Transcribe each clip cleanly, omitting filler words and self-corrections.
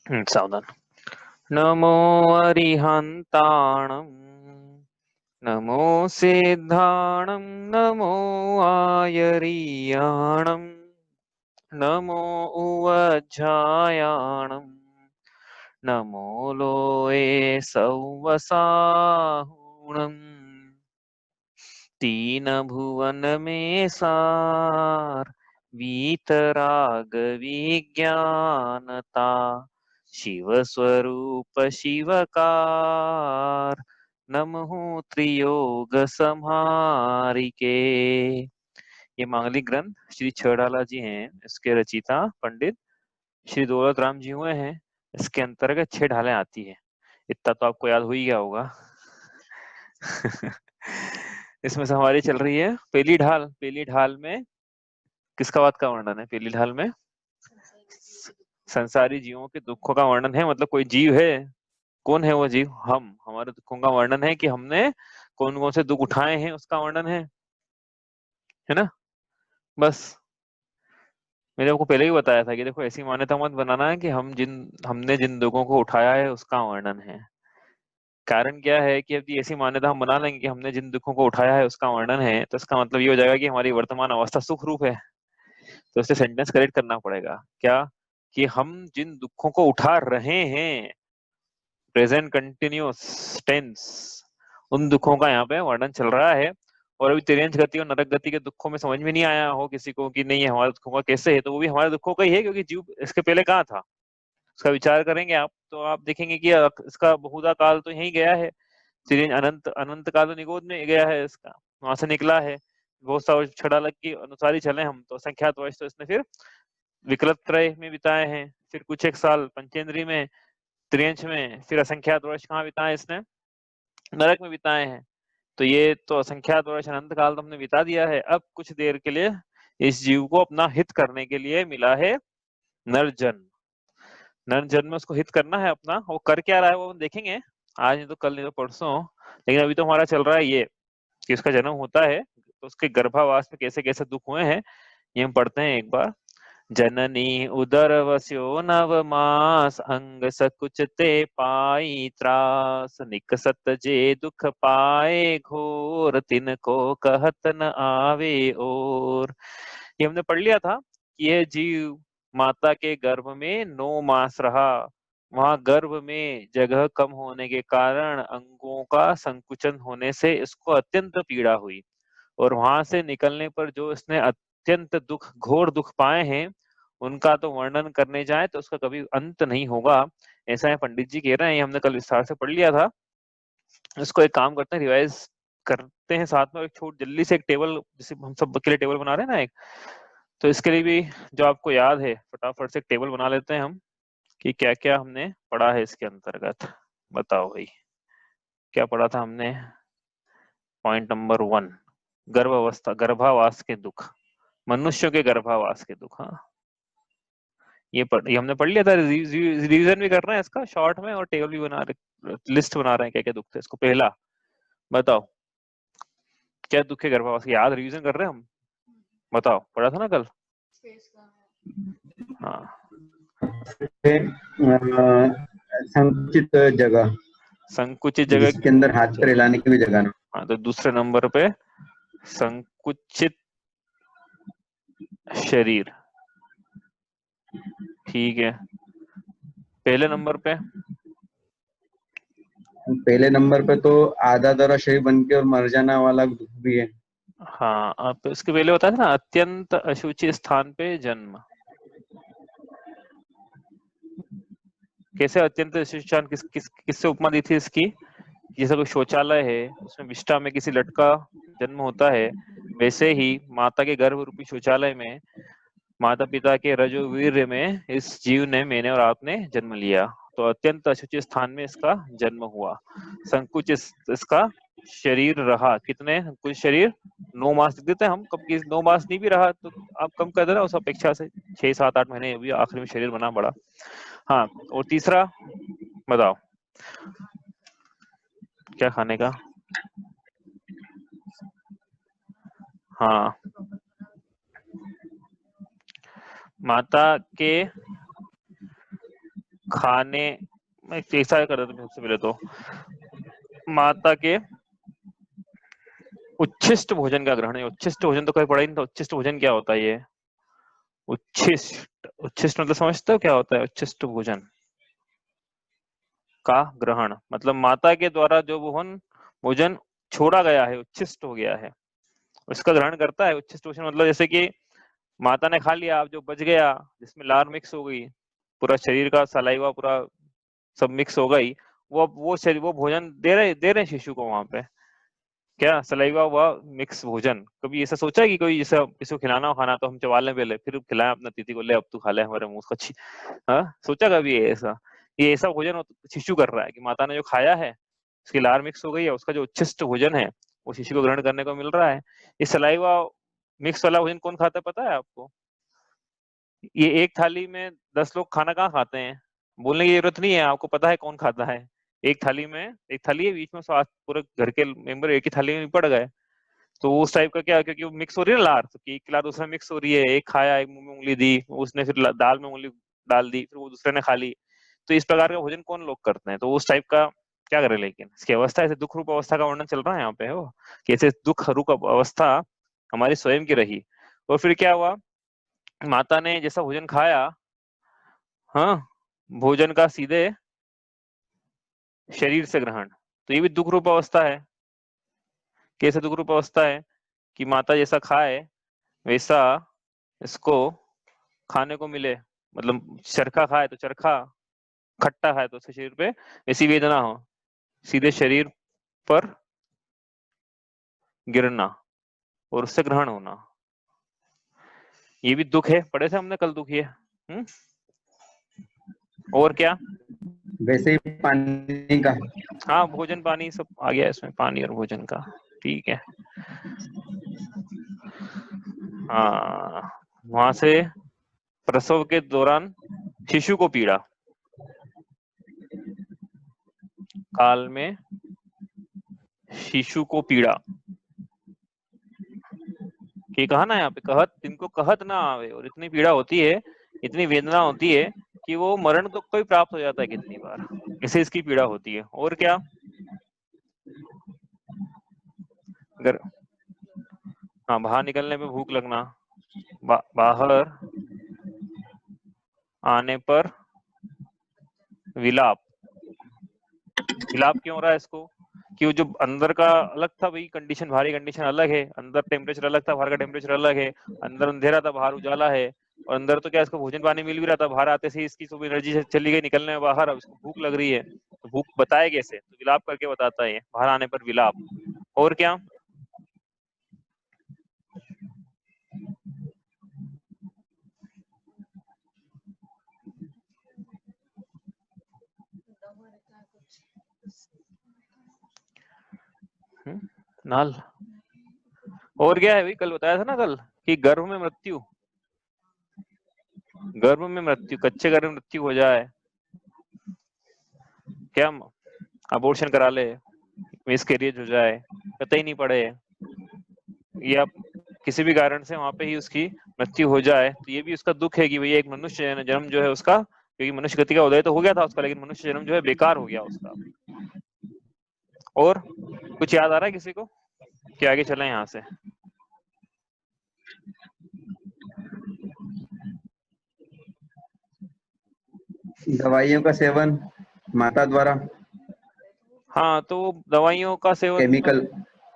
सावधान। नमो अरिहंताणं नमो सिद्धाणं नमो आयरीयाणं नमो उवज्झायाणं नमो लोये सव्वसाहुणं तीन भुवन में सार वीतराग विज्ञानता शिव स्वरूप शिवकार नमः त्रियोग संहारिके। ये मांगलिक ग्रंथ श्री छड़ाला जी हैं, इसके रचिता पंडित श्री दौलत राम जी हुए हैं। इसके अंतर्गत 6 ढालें आती है, इतना तो आपको याद हो ही गया होगा। इसमें से हमारी चल रही है पहली ढाल। पहली ढाल में किसका बात का वर्णन है? पहली ढाल में संसारी जीवों के दुखों का वर्णन है। मतलब कोई जीव है, कौन है वो जीव? हम। हमारे दुखों का वर्णन है कि हमने कौन कौन से दुख उठाए हैं, उसका वर्णन है ना। बस मैंने आपको पहले ही बताया था कि देखो ऐसी मान्यता मत बनाना है कि हमने जिन दुखों को उठाया है उसका वर्णन है। कारण क्या है कि यदि ऐसी मान्यता हम बना लेंगे कि हमने जिन दुखों को उठाया है उसका वर्णन है, तो इसका मतलब ये हो जाएगा कि हमारी वर्तमान अवस्था सुख रूप है। तो इससे सेंटेंस करेक्ट करना पड़ेगा क्या, कि हम जिन दुखों को उठा रहे हैं, प्रेजेंट कंटिन्यूअस टेंस, उन दुखों का यहाँ पे वर्णन चल रहा है। और अभी तिर्यंच गति और नरक गति के दुखों में समझ में नहीं आया हो किसी को कि नहीं ये हमारे दुखों का कैसे है, तो वो भी हमारे दुखों का ही है, क्योंकि जीव इसके पहले कहाँ था। उसका विचार करेंगे आप तो आप देखेंगे कि इसका बहुधा काल तो यही गया है। तिर्यंच अनंत अनंत काल तो निगोद में गया है, इसका वहां से निकला है। बहुत सा छड़ा लग के अनुसार ही चले हम तो, संख्यात वर्ष तो इसने फिर विकल्प त्रय में बिताए हैं, फिर कुछ एक साल पंचेंद्री में, त्रियंच में, फिर असंख्यात वर्ष कहाँ बिताए इसने? नरक में बिताए हैं। तो ये तो असंख्यात वर्ष अनंत काल तो हमने बिता दिया है। अब कुछ देर के लिए इस जीव को अपना हित करने के लिए मिला है नरजन्म। नरजन्म में उसको हित करना है अपना। वो कर क्या रहा है वो हम देखेंगे, आज नहीं तो कल नहीं तो परसों। लेकिन अभी तो हमारा चल रहा है ये कि उसका जन्म होता है तो उसके गर्भावास में कैसे कैसे दुख हुए हैं ये हम पढ़ते हैं एक बार। जननी उदर वस्यो नव मास अंग सकुचते पाई त्रास निकसत जे दुख पाए घोर तिनको कहत न आवे और। ये हमने पढ़ लिया था कि यह जीव माता के गर्भ में 9 मास रहा। वहां गर्भ में जगह कम होने के कारण अंगों का संकुचन होने से इसको अत्यंत पीड़ा हुई। और वहां से निकलने पर जो इसने अत्यंत दुख, घोर दुख पाए हैं, उनका तो वर्णन करने जाए तो उसका कभी अंत नहीं होगा। ऐसा है पंडित जी कह रहे हैं, ये हमने कल विस्तार से पढ़ लिया था। इसको एक काम करते हैं, रिवाइज करते हैं साथ में। एक छोट जल्दी से एक टेबल, जैसे हम सब के लिए टेबल बना रहे हैं ना एक, तो इसके लिए भी जो आपको याद है फटाफट से एक टेबल बना लेते हैं हम कि क्या क्या हमने पढ़ा है इसके अंतर्गत। बताओ भाई क्या पढ़ा था हमने? पॉइंट नंबर 1, गर्भावस्था, गर्भावास के दुख, मनुष्यों के गर्भावास के दुख। हाँ ये हमने पढ़ लिया था। रिवीजन भी कर रहे हैं इसका शॉर्ट में, और टेबल भी बना रहे, लिस्ट बना रहे हैं क्या क्या दुख थे इसको। पहला बताओ क्या दुख है गर्भावास के? याद रिवीजन कर रहे हैं हम? बताओ, पढ़ा था ना कल? हाँ, संकुचित जगह, संकुचित जगह। जिसके अंदर हाथ पैर हिलाने की भी जगह ना। हाँ, तो दूसरे नंबर पे संकुचित शरीर। ठीक है, पहले नंबर पे? पहले नंबर पे तो आधा दौरा शरीर बन के और मर जाना वाला दुख भी है। हाँ, आप इसके पहले बताया था ना, अत्यंत अशुचि स्थान पे जन्म। कैसे अत्यंत अशुचि स्थान, किससे उपमा दी थी इसकी? जैसे कोई शौचालय है, उसमें विष्ठा में किसी लड़का जन्म होता है, वैसे ही माता के गर्भ रूपी शौचालय में माता पिता के रजो वीर्य में इस जीव ने, मैंने और आपने जन्म लिया। तो अत्यंत अशुचि स्थान में इसका जन्म हुआ। संकुचित इसका शरीर रहा। कितने कुछ शरीर? 9 मास लिख देते हैं हम, कब 9 मास नहीं भी रहा तो आप कम कर देना उस अपेक्षा से, 6 7 8 महीने भी आखिर में शरीर बना बड़ा। हाँ, और तीसरा बताओ क्या खाने का? हाँ, माता के खाने मैं ऐसा कर देता हूँ सबसे पहले तो माता के उच्छिष्ट भोजन का ग्रहण है। उच्छिष्ट भोजन तो कोई पढ़ा ही नहीं था। उच्छिष्ट भोजन क्या होता है? ये उच्छिष्ट, उच्छिष्ट मतलब समझते हो क्या होता है? उच्छिष्ट भोजन का ग्रहण मतलब माता के द्वारा जो भोजन भोजन छोड़ा गया है, उच्छिष्ट हो गया है, उसका ग्रहण करता है। उच्छिष्ट भोजन मतलब जैसे कि माता ने खा लिया, अब जो बच गया जिसमें लार मिक्स हो गई, पूरा शरीर का सलाइवा पूरा सब मिक्स हो गई, वो शरीर वो भोजन दे रहे शिशु को वहां पे, क्या सलाइवा हुआ मिक्स भोजन। कभी ऐसा सोचा है कि कोई जैसा किसी को खिलाना हो खाना तो हम चबा लें पहले, फिर खिलाएं अपना तिथि को, ले अब तू खा ले हमारे मुंह को अच्छी। हाँ सोचा कभी ऐसा? ये ऐसा भोजन शिशु कर रहा है कि माता ने जो खाया है उसकी लार मिक्स हो गई है, उसका जो उच्छिष्ट भोजन है वो शिशु को ग्रहण करने को मिल रहा है। ये सलाइवा मिक्स वाला भोजन कौन खाता है पता है आपको? ये एक थाली में 10 लोग खाना कहाँ खाते हैं? बोलने की जरूरत नहीं है, आपको पता है कौन खाता है। एक थाली में, एक थाली है बीच में, साथ पूरे घर के मेंबर एक ही थाली में पड़ गए, तो उस टाइप का क्या, क्योंकि वो मिक्स हो रही है ना लार, तो एक लार दूसरा मिक्स हो रही है, एक खाया, एक मुंह में उंगली दी, उसने फिर दाल में उंगली डाल दी, फिर वो दूसरे ने खा ली। तो इस प्रकार का भोजन कौन लोग करते हैं? तो उस टाइप का क्या करे, लेकिन इसकी अवस्था ऐसे दुख रूप अवस्था का वर्णन चल रहा है यहाँ पे हो, कि ऐसे दुख रूप अवस्था हमारी स्वयं की रही। और फिर क्या हुआ, माता ने जैसा भोजन खाया, हाँ, भोजन का सीधे शरीर से ग्रहण, तो ये भी दुख रूप अवस्था है। कैसे दुख रूप अवस्था है? कि माता जैसा खाए वैसा इसको खाने को मिले, मतलब चरखा खाए तो चरखा, खट्टा खाए तो उसके शरीर पे वैसी वेदना हो, सीधे शरीर पर गिरना और उससे ग्रहण होना, ये भी दुख है। पढ़े थे हमने कल दुख ये। और क्या? वैसे ही पानी का। हाँ भोजन पानी सब आ गया इसमें, पानी और भोजन का, ठीक है। हाँ, वहां से प्रसव के दौरान शिशु को पीड़ा, काल में शिशु को पीड़ा, कि कहा ना यहाँ पे, कहत तिनको कहत ना आवे, और इतनी पीड़ा होती है, इतनी वेदना होती है कि वो मरण तो कोई प्राप्त हो जाता है कितनी बार, इसे इसकी पीड़ा होती है। और क्या? अगर हाँ, बाहर निकलने पे भूख लगना, बाहर आने पर विलाप। विलाप क्यों हो रहा है इसको? कि वो जो अंदर का अलग था भाई, कंडीशन, बाहरी कंडीशन अलग है, अंदर टेम्परेचर अलग था, बाहर का टेम्परेचर अलग है, अंदर अंधेरा था, बाहर उजाला है, और अंदर तो क्या इसको भोजन पानी मिल भी रहा था, बाहर आते से इसकी सब एनर्जी चली गई निकलने में बाहर, अब इसको भूख लग रही है, तो भूख बताए कैसे? तो विलाप करके बताता है, बाहर आने पर विलाप। और क्या? नाल। और क्या है भाई, कल बताया था ना कल, कि गर्भ में मृत्यु, गर्भ में मृत्यु, कच्चे गर्भ में मृत्यु हो जाए, क्या अबॉर्शन करा ले, मिसकैरेज हो जाए, पता ही नहीं पड़े, या किसी भी कारण से वहां पे ही उसकी मृत्यु हो जाए, तो ये भी उसका दुख है कि भैया एक मनुष्य जन्म जो है उसका, क्योंकि मनुष्य गति का उदय तो हो गया था उसका, लेकिन मनुष्य जन्म जो है बेकार हो गया उसका। और कुछ याद आ रहा है किसी को कि आगे चले यहाँ से? दवाइयों का सेवन माता द्वारा, हाँ, तो दवाइयों का सेवन, केमिकल।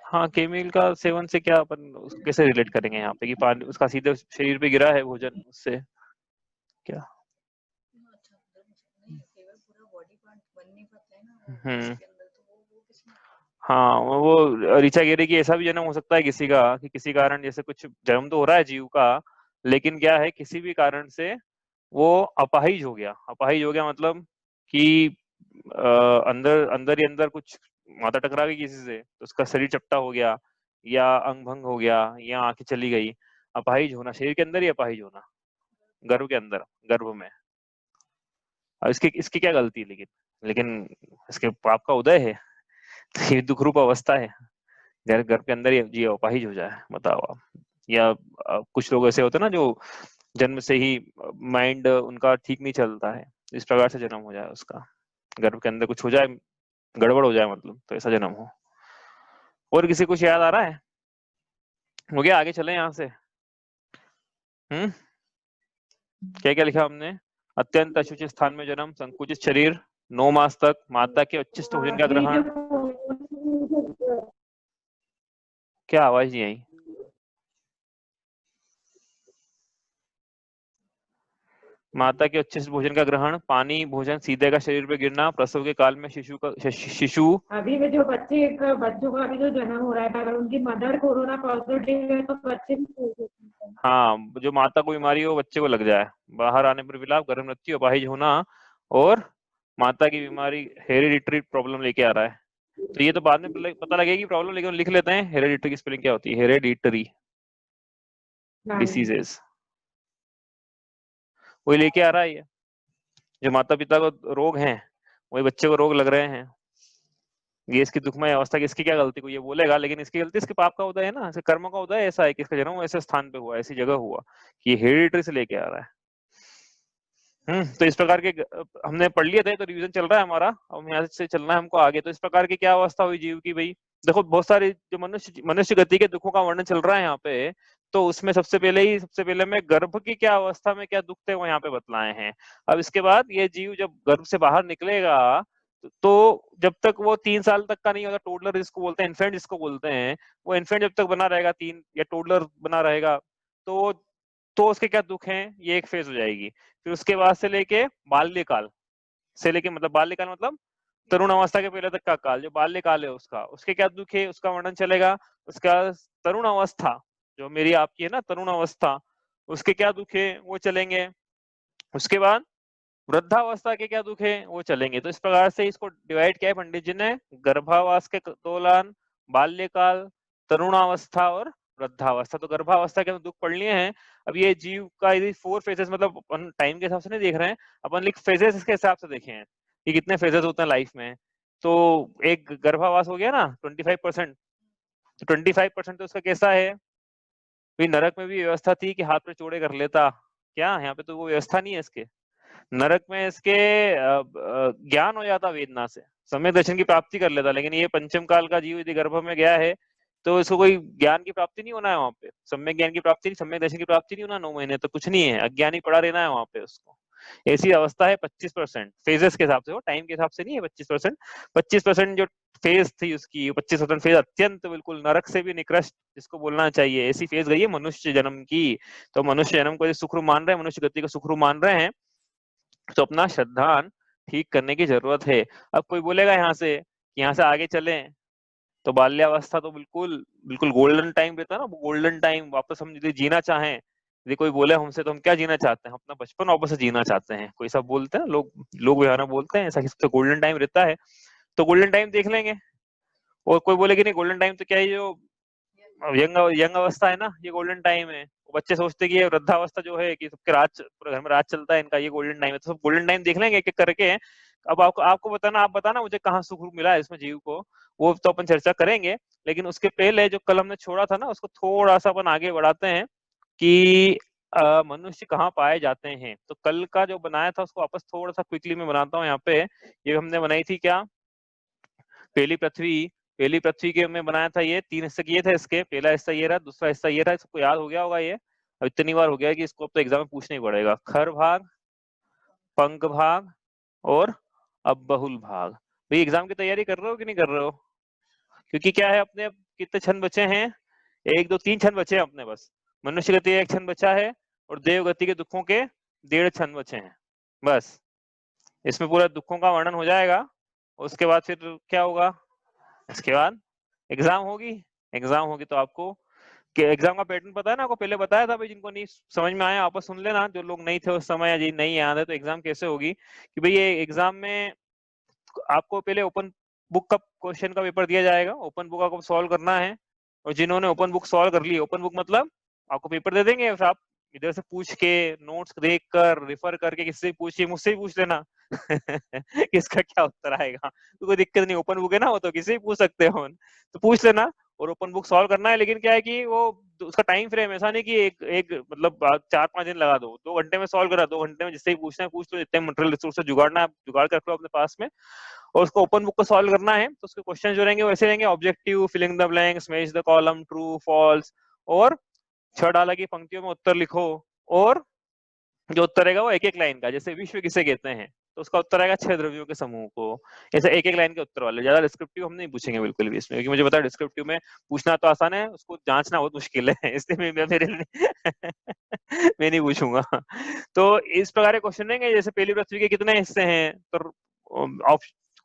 हाँ केमिकल का सेवन से क्या अपन कैसे रिलेट करेंगे यहाँ पे, कि पानी उसका सीधे शरीर पे गिरा है भोजन, उससे क्या? हाँ, वो ऋचा कह रही कि ऐसा भी जन्म हो सकता है किसी का, कि किसी कारण, जैसे कुछ जन्म तो हो रहा है जीव का, लेकिन क्या है किसी भी कारण से वो अपाहिज हो गया। अपाहिज हो गया मतलब कि अंदर अंदर ही अंदर कुछ, माता टकरा गई किसी से तो उसका शरीर चपटा हो गया, या अंग भंग हो गया, या आंखें चली गई। अपाहिज होना, शरीर के अंदर ही अपाहिज होना, गर्भ के अंदर, गर्भ में। अब इसकी इसकी क्या गलती है? लेकिन लेकिन इसके पाप का उदय है, तो ये दुख रूप अवस्था है, घर घर के अंदर ही जी अपाहिज हो जाए, बताओ आप। या कुछ लोग ऐसे होते हैं ना जो जन्म से ही माइंड उनका ठीक नहीं चलता है, इस प्रकार से जन्म हो जाए उसका, गर्भ के अंदर कुछ हो जाए, गड़बड़ हो जाए मतलब, तो ऐसा जन्म हो। और किसी कुछ याद आ रहा है? हो गया, आगे चले यहाँ से। क्या क्या लिखा हमने? अत्यंत अशुचि स्थान में जन्म, संकुचित शरीर, 9 मास तक माता के उच्छिष्ट भोजन का ग्रहण। क्या आवाज नहीं आई? माता के उच्छिष्ट भोजन का ग्रहण, पानी भोजन सीधे का शरीर पे गिरना, प्रसव के काल में शिशु अभी में जो बच्चों का अभी जो जन्म हो रहा है, अगर उनकी मदर कोरोना पॉजिटिव है तो बच्चे भी, हाँ, जो माता को बीमारी हो बच्चे को लग जाए, बाहर आने पर विलाप, गर्भ मृत्यु, अपाहिज होना, और माता की बीमारी हेरिडिटरी प्रॉब्लम लेके आ रहा है। तो ये तो बाद में पता लगेगी प्रॉब्लम, लेकिन लिख लेते हैं हेरिडिटरी की स्पेलिंग क्या होती है। हेरिडिटरी डिसीजेस वही लेके आ रहा है। ये जो माता पिता को रोग हैं वही बच्चे को रोग लग रहे हैं। ये इसकी दुखमय अवस्था की, इसकी क्या गलती, को ये बोलेगा, लेकिन इसकी गलती इसके पाप का उदय है ना, कर्म का उदय ऐसा है कि इसका जन्म ऐसे स्थान पे हुआ, ऐसी जगह हुआ कि हेरिडिटरी से लेके आ रहा है। तो इस प्रकार के हमने पढ़ लिए थे, तो रिवीजन चल रहा है हमारा, अब यहाँ से चलना है हमको आगे। तो इस प्रकार की क्या अवस्था हुई जीव की भाई? देखो, बहुत सारी जो मनुष्य गति के दुखों का वर्णन चल रहा है यहाँ पे, तो उसमें सबसे पहले मैं गर्भ की क्या अवस्था में क्या दुख थे वो यहाँ पे बतलाए हैं। अब इसके बाद ये जीव जब गर्भ से बाहर निकलेगा, तो जब तक वो 3 साल तक का नहीं होता, टोडलर जिसको बोलते हैं, इन्फेंट जिसको बोलते हैं, वो इन्फेंट जब तक बना रहेगा, 3 या टोडलर बना रहेगा, तो उसके क्या दुख हैं, ये एक फेज हो जाएगी। फिर उसके बाद से लेके बाल्यकाल से लेके, मतलब बाल्यकाल मतलब तरुण अवस्था के पहले तक का काल, जो बाल्यकाल है उसके क्या दुख है उसका वर्णन चलेगा। उसका तरुण अवस्था, जो मेरी आपकी है ना तरुण अवस्था, उसके क्या दुख है वो चलेंगे। उसके बाद वृद्धावस्था के क्या दुख है वो चलेंगे। तो इस प्रकार से इसको डिवाइड किया है पंडित जी ने, गर्भावास के दौरान, बाल्यकाल, तरुणावस्था और वृद्धावस्था। तो गर्भावस्था के दुख पढ़ लिए हैं। अब ये जीव का यदि 4 फेजेस, मतलब अपन टाइम के हिसाब से नहीं देख रहे हैं, अपन लिख फेजेस के हिसाब से देखे हैं कि कितने फेजेस होते हैं लाइफ में। तो एक गर्भावास हो गया ना 25%, तो 25% तो उसका कैसा है भाई? नरक में भी व्यवस्था थी कि हाथ पे चौड़े कर लेता, क्या यहाँ पे तो वो व्यवस्था नहीं है इसके। नरक में इसके ज्ञान हो जाता वेदना से, सम्यक दर्शन की प्राप्ति कर लेता, लेकिन ये पंचम काल का जीव यदि गर्भ में गया है तो इसको कोई ज्ञान की प्राप्ति नहीं होना है वहां पे, सम्यक ज्ञान की प्राप्ति नहीं, सम्यक दर्शन की प्राप्ति नहीं होना 9 महीने तो कुछ नहीं है, अज्ञानी पड़ा रहना है वहां पे उसको। ऐसी अवस्था है 25% फेजेस के हिसाब से, वो टाइम के हिसाब से नहीं है। 25% जो फेज थी उसकी, 25% फेज अत्यंत बिल्कुल नरक से भी निकृष्ट जिसको बोलना चाहिए, ऐसी फेज गई है मनुष्य जन्म की। तो मनुष्य जन्म को सुखरू मान रहे हैं, मनुष्य गति को सुखरू मान रहे हैं, तो अपना श्रद्धान ठीक करने की जरूरत है। अब कोई बोलेगा यहाँ से कि यहाँ से आगे चलें, तो बाल्यावस्था तो बिल्कुल बिल्कुल गोल्डन टाइम रहता है ना, गोल्डन टाइम वापस हम यदि जीना चाहें, यदि कोई बोले हमसे तो हम क्या जीना चाहते हैं? अपना बचपन वापस से जीना चाहते हैं। कोई सब बोलते हैं लोग यहाँ बोलते हैं ऐसा कि सबसे गोल्डन टाइम रहता है, तो गोल्डन टाइम देख लेंगे। और कोई बोले कि नहीं गोल्डन टाइम तो क्या है, जो यंग अवस्था है ना ये गोल्डन टाइम है। बच्चे सोचते हैं कि ये वृद्धावस्था जो है कि सबके पूरे घर में राज चलता है इनका, ये गोल्डन टाइम है। तो सब गोल्डन टाइम देख लेंगे एक एक करके। अब आपको बताना, आप बताना मुझे कहाँ सुख मिला है इसमें जीव को, वो तो अपन चर्चा करेंगे। लेकिन उसके पहले जो कल हमने छोड़ा था ना उसको थोड़ा सा अपन आगे बढ़ाते हैं कि मनुष्य कहाँ पाए जाते हैं। तो कल का जो बनाया था उसको वापस थोड़ा सा क्विकली में बनाता हूँ यहाँ पे। ये हमने बनाई थी क्या, पहली पृथ्वी के में बनाया था। ये 3 हिस्से किए थे इसके, पहला हिस्सा ये रहा, दूसरा हिस्सा ये रहा। सबको याद हो गया होगा ये, अब इतनी बार हो गया कि इसको अब तो एग्जाम में पूछना ही पड़ेगा। खर भाग, पंख भाग और अब बहुल भाग। भाई एग्जाम की तैयारी कर रहे हो कि नहीं कर रहे हो? क्योंकि क्या है, अपने कितने क्षण बचे हैं? 1 2 3 क्षण बचे हैं अपने बस। मनुष्य गति 1 क्षण बचा है और देव गति के दुखों के 1.5 क्षण बचे हैं बस। इसमें पूरा दुखों का वर्णन हो जाएगा। उसके बाद फिर क्या होगा, इसके बाद एग्जाम होगी तो आपको एग्जाम का पैटर्न पता है ना, आपको पहले बताया था भाई। जिनको नहीं समझ में आया आपस सुन लेना, जो लोग नहीं थे उस समय या नहीं याद है तो एग्जाम कैसे होगी कि भाई ये एग्जाम में आपको पहले ओपन बुक का क्वेश्चन का पेपर दिया जाएगा, ओपन बुक आपको सॉल्व करना है। और जिन्होंने ओपन बुक सॉल्व कर ली, ओपन बुक मतलब आपको पेपर दे देंगे, फिर आप इधर से पूछ के नोट्स देख कर रेफर करके किससे पूछिए, मुझसे ही पूछ लेना किसका क्या उत्तर आएगा, तो कोई दिक्कत नहीं। ओपन बुक है ना, वो तो किसी भी पूछ सकते हो, तो पूछ लेना और ओपन बुक सॉल्व करना है। लेकिन क्या है कि वो उसका टाइम फ्रेम ऐसा नहीं कि एक एक मतलब 4-5 दिन लगा दो, 2 घंटे में सॉल्व करा, 2 घंटे में जिससे भी पूछना है पूछ लो, जितने मटेरियल रिसोर्स जुगाड़ना है जुगाड़ कर लो अपने पास में, और उसको ओपन बुक को सॉल्व करना है। तो उसके क्वेश्चन जो रहेंगे वैसे रहेंगे, objective, filling the blanks, match the column, true false, और 6 डाला की पंक्तियों में उत्तर लिखो, और जो उत्तर रहेगा वो एक एक लाइन का, जैसे विश्व किसे कहते हैं तो उसका उत्तर आएगा 6 द्रव्यों के समूह को, ऐसे एक एक लाइन के उत्तर वाले। ज्यादा डिस्क्रिप्टिव हम नहीं पूछेंगे बिल्कुल भी इसमें, क्योंकि मुझे पता है डिस्क्रिप्टिव में पूछना तो आसान है, उसको जांचना बहुत मुश्किल है इसलिए मैं मेरे मैं नहीं पूछूंगा। तो इस प्रकार के क्वेश्चन रहेंगे, जैसे पहली पृथ्वी के कितने हिस्से हैं, तो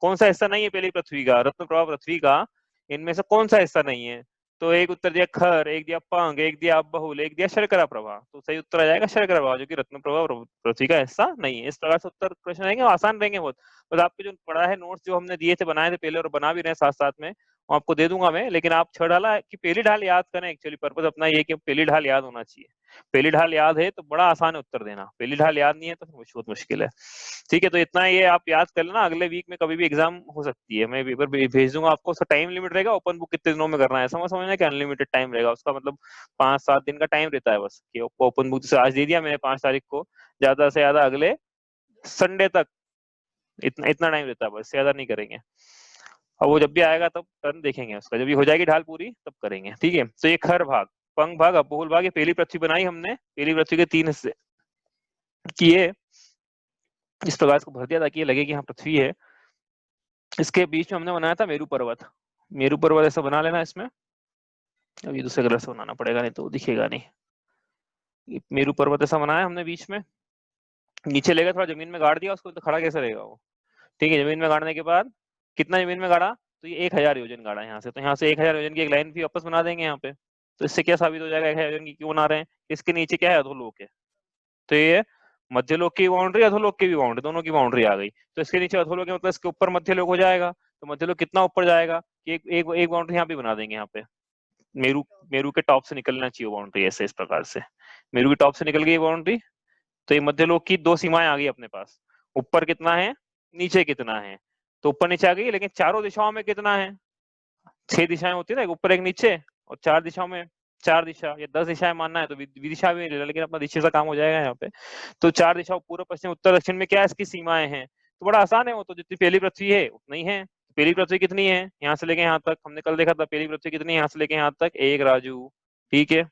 कौन सा हिस्सा नहीं है पहली पृथ्वी का, रत्न प्रभा पृथ्वी का, इनमें से कौन सा हिस्सा नहीं है, तो एक उत्तर दिया खर, एक दिया पंख, एक दिया बहुल, एक दिया शर्करा प्रभा, तो सही उत्तर आ जाएगा शर्करा प्रभा, जो कि रत्न प्रभा पृथ्वी का हिस्सा नहीं है। इस प्रकार से उत्तर प्रश्न रहेंगे, आसान रहेंगे बहुत। बस आपके जो पढ़ा है नोट्स जो हमने दिए थे, बनाए थे पहले और बना भी रहे साथ साथ में, वो आपको दे दूंगा मैं, लेकिन आप 6 ढाला की पहली ढाल याद करें, एक्चुअली पर्पज अपना ये कि पहली ढाल याद होना चाहिए। पहली ढाल याद है तो बड़ा आसान है उत्तर देना, पहली ढाल याद नहीं है तो बहुत मुश्किल है। ठीक है, तो इतना ये आप याद कर लेना, अगले वीक में कभी भी एग्जाम हो सकती है, मैं पेपर भेज दूंगा आपको। उसका टाइम लिमिट रहेगा, ओपन बुक कितने दिनों में करना है, समझना कि अनलिमिटेड टाइम रहेगा उसका, मतलब 5-7 दिन का टाइम रहता है बस, कि ओपन बुक जैसे आज दे दिया मैंने 5 तारीख को, ज्यादा से ज्यादा अगले संडे तक, इतना इतना टाइम रहता है बस, ज्यादा नहीं करेंगे। और वो जब भी आएगा तब टर्न देखेंगे उसका, जब भी हो जाएगी ढाल पूरी तब करेंगे। ठीक है, तो ये खर भाग, पंख भाग, अपोहुल भाग, ये पहली पृथ्वी बनाई हमने, पहली पृथ्वी के 3 हिस्से किए, इस प्रकार इसको भर दिया ताकि ये लगे कि हाँ पृथ्वी है। इसके बीच में हमने बनाया था मेरू पर्वत, मेरू पर्वत ऐसा बना लेना इसमें, अब ये दूसरे कलर से बनाना पड़ेगा नहीं तो दिखेगा नहीं। मेरू पर्वत ऐसा बनाया हमने बीच में, नीचे लेगा थोड़ा जमीन में गाड़ दिया उसको, तो खड़ा कैसे रहेगा वो। ठीक है, जमीन में गाड़ने के बाद कितना जमीन में गाड़ा, तो ये 1000 योजन गाड़ा यहाँ से, तो यहाँ से 1000 योजन की एक लाइन भी वापस बना देंगे यहाँ पे। तो इससे क्या साबित हो जाएगा 1000 योजन की क्यों बना रहे हैं, इसके नीचे क्या है, अधोलोक है, तो ये मध्यलोक की बाउंड्री, अधोलोक की भी बाउंड्री, दोनों की बाउंड्री आ गई। तो इसके नीचे अधोलोक है, मतलब इसके ऊपर मध्यलोक हो जाएगा, तो मध्यलोक कितना ऊपर जाएगा कि एक बाउंड्री यहाँ पे बना देंगे, यहाँ पे मेरू मेरू के टॉप से निकलना चाहिए बाउंड्री, ऐसे इस प्रकार से मेरू के टॉप से निकल गई बाउंड्री, तो ये मध्यलोक की 2 सीमाएं आ गई अपने पास, ऊपर कितना है नीचे कितना है, तो ऊपर नीचे आ गई, लेकिन चारों दिशाओं में कितना है, 6 दिशाएं होती है ना, एक ऊपर एक नीचे, और 4 दिशाओं में 4 दिशा या 10 दिशाएं मानना है तो विदिशा भी ले लो, लेकिन अपना दिशा का काम हो जाएगा यहाँ पे। तो 4 दिशाओं पूर्व पश्चिम उत्तर दक्षिण में क्या है इसकी सीमाएं हैं, तो बड़ा आसान है वो, तो जितनी पहली पृथ्वी है उतनी ही है। पहली पृथ्वी कितनी है, यहाँ से लेके यहाँ तक, हमने कल देखा था पहली पृथ्वी कितनी है, यहाँ से लेके यहाँ तक 1 राजू। ठीक है,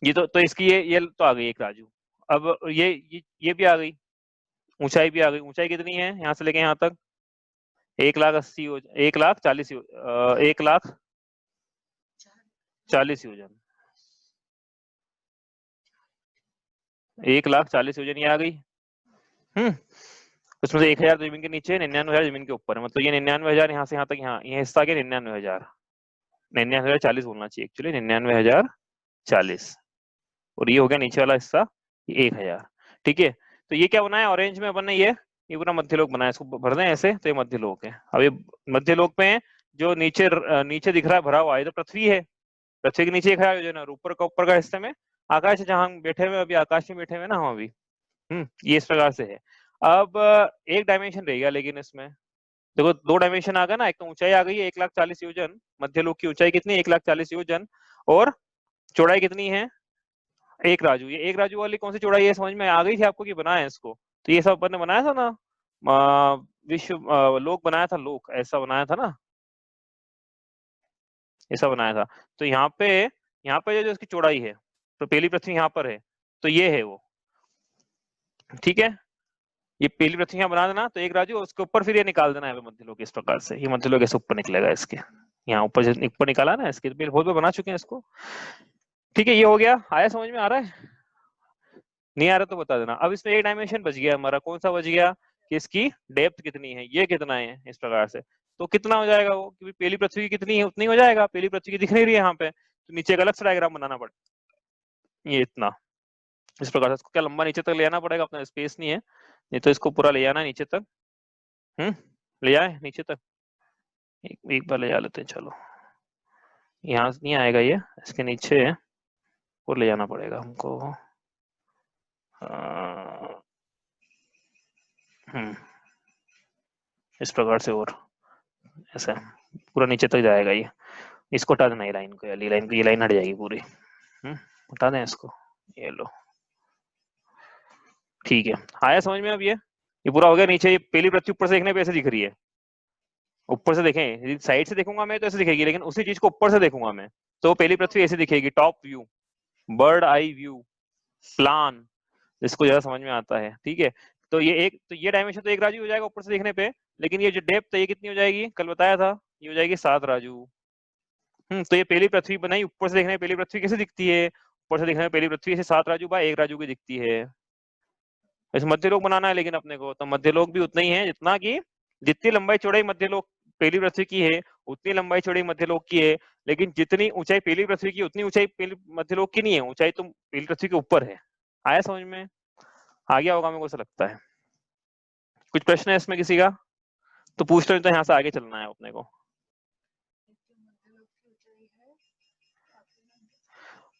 ये तो इसकी ये तो आ गई 1 राजू। अब ये भी आ गई, ऊंचाई भी आ गई, ऊंचाई कितनी है यहाँ से लेके यहाँ तक, 1,80,000 1,40,000 1,40,000 योजन, 1,40,000 योजन ये आ गई। उसमें से 1,000 जमीन के नीचे, 99,000 जमीन के ऊपर है, मतलब ये 99,000 यहाँ से यहाँ तक, यहाँ ये हिस्सा के 99,040 बोलना चाहिए एक्चुअली, 99,040, और ये हो गया नीचे वाला हिस्सा 1,000। ठीक है, तो ये क्या बनाया ऑरेंज में अपन ने, ये पूरा मध्यलोक बनाया, इसको भर दें ऐसे, तो ये मध्यलोक है। अब ये मध्यलोक में जो नीचे नीचे दिख रहा है भरा हुआ है, तो पृथ्वी है, पृथ्वी के नीचे 1,000 योजन है, और ऊपर का हिस्से में आकाश है, जहां हम बैठे हुए अभी आकाश में बैठे हुए ना हम अभी। ये इस प्रकार से है। अब एक डायमेंशन रह गया, लेकिन इसमें देखो 2 डायमेंशन आ गया ना, एक तो ऊंचाई आ गई है 1,40,000 योजन, मध्यलोक की ऊंचाई कितनी है 1,40,000 योजन, और चौड़ाई कितनी है 1 राजू। ये 1 राजू वाली कौन सी चौड़ाई है समझ में आ गई थी आपको कि बनाया है इसको, तो ये सब अपन ने बनाया था ना, विश्व लोक बनाया था, लोक ऐसा बनाया था ना, ऐसा बनाया था। तो यहाँ पे जो इसकी चौड़ाई है, तो पहली पृथ्वी यहाँ पर है, तो ये है वो। ठीक है, ये पहली पृथ्वी यहाँ बना देना, तो 1 राजू, उसके ऊपर फिर ये निकाल देना है मध्यलोक, इस प्रकार से ये मध्यलोक ऐसे ऊपर निकलेगा इसके, यहाँ ऊपर निकाला ना इसके, बहुत बार बना चुके हैं इसको। ठीक है, ये हो गया, आया समझ में आ रहा है, नहीं आ रहा तो बता देना। अब इसमें एक डायमेंशन बच गया हमारा, कौन सा बच गया कि इसकी डेप्थ कितनी है, ये कितना है, इस प्रकार से। तो कितना हो जाएगा वो, क्योंकि पहली पृथ्वी की कितनी है उतनी हो जाएगा, पहली पृथ्वी की दिख नहीं रही है यहाँ पे, तो नीचे एक अलग से डायग्राम बनाना पड़ेगा, ये इतना, इस प्रकार से। इसको क्या लंबा नीचे तक ले आना पड़ेगा, अपना स्पेस नहीं है, नहीं तो इसको पूरा ले आना नीचे तक। ले आए नीचे तक, एक बार ले जा लेते हैं, चलो यहाँ नहीं आएगा ये, इसके नीचे और ले जाना पड़ेगा हमको। इस प्रकार से, और ऐसा पूरा नीचे तक जाएगा ये, इसको हटा देना, ये लाइन को, ये लाइन हट जाएगी पूरी। हटा दें इसको, ये लो, ठीक है। आया समझ में अब? ये पूरा हो गया। नीचे ये पहली पृथ्वी ऊपर से देखने पे ऐसे दिख रही है, ऊपर से देखें, साइड से देखूंगा मैं तो ऐसे दिखेगी, लेकिन उसी चीज को ऊपर से देखूंगा मैं तो पहली पृथ्वी ऐसे दिखेगी, top view, bird eye view, plan, इसको ज्यादा समझ में आता है, ठीक है। तो ये डायमेंशन तो 1 राजू हो जाएगा ऊपर से देखने पे, लेकिन ये जो डेप्थ है ये कितनी हो जाएगी, कल बताया था, ये हो जाएगी 7 राजू। तो ये पहली पृथ्वी बनाई, ऊपर से देखने में पहली पृथ्वी कैसे दिखती है, ऊपर से देखने में पहली पृथ्वी ऐसे 7 राजू बाय 1 राजू की दिखती है। ऐसे मध्य लोक बनाना है लेकिन अपने को, तो मध्य लोक भी उतना ही है जितना कि जितनी लंबाई चौड़ाई मध्य लोक पहली पृथ्वी की है उतनी लंबाई चौड़ाई मध्य लोक की है, लेकिन जितनी ऊंचाई पहली पृथ्वी की उतनी ऊंचाई पहली मध्य लोक की नहीं है, ऊंचाई तो पहली पृथ्वी के ऊपर है। आया समझ में? आ गया होगा मेरे को ऐसा लगता है। कुछ प्रश्न है इसमें किसी का? तो पूछ लो, तो यहाँ से आगे चलना है अपने को।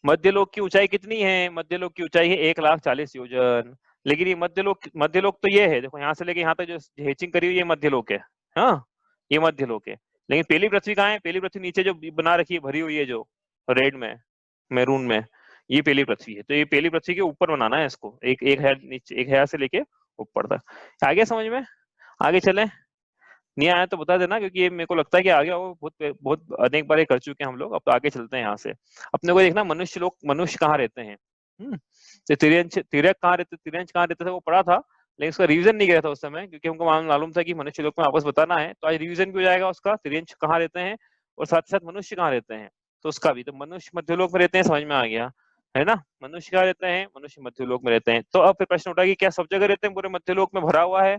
मध्यलोक की ऊंचाई कितनी है? मध्यलोक की ऊंचाई है 1,40,000 योजन। लेकिन ये मध्यलोक तो ये है, देखो यहाँ से लेके यहाँ तक जो हेचिंग करी हुई है मध्यलोक है, हाँ ये मध्यलोक है। लेकिन पहली पृथ्वी कहाँ है? पहली पृथ्वी नीचे जो बना रखी है, भरी हुई है जो रेड में, मैरून में, ये पहली पृथ्वी है। तो ये पहली पृथ्वी के ऊपर बनाना है इसको, एक है नीचे, एक है से लेके ऊपर तक। आगे समझ में? आगे चले, नहीं आया तो बता देना, क्योंकि ये मेरे को लगता है कि आगे वो बहुत बहुत अनेक बार कर चुके हैं हम लोग। अब तो आगे चलते हैं यहाँ से। अपने को देखना मनुष्य लोग, मनुष्य कहाँ रहते हैं। तो तिर्यक कहाँ रहते थे वो पढ़ा था, लेकिन उसका रिवीजन नहीं किया था उस समय, क्योंकि हमको मालूम था कि मनुष्य लोग में वापस बताना है, तो आज रिवीजन भी हो जाएगा उसका, तिर्यंश कहाँ रहते हैं और साथ साथ मनुष्य कहाँ रहते हैं, तो उसका भी। तो मनुष्य मध्यलोक में रहते हैं, समझ में आ गया है ना। मनुष्य कहाँ रहते हैं? मनुष्य मध्यलोक में रहते हैं। तो अब फिर प्रश्न उठा कि क्या सब जगह रहते हैं, पूरे मध्यलोक में भरा हुआ है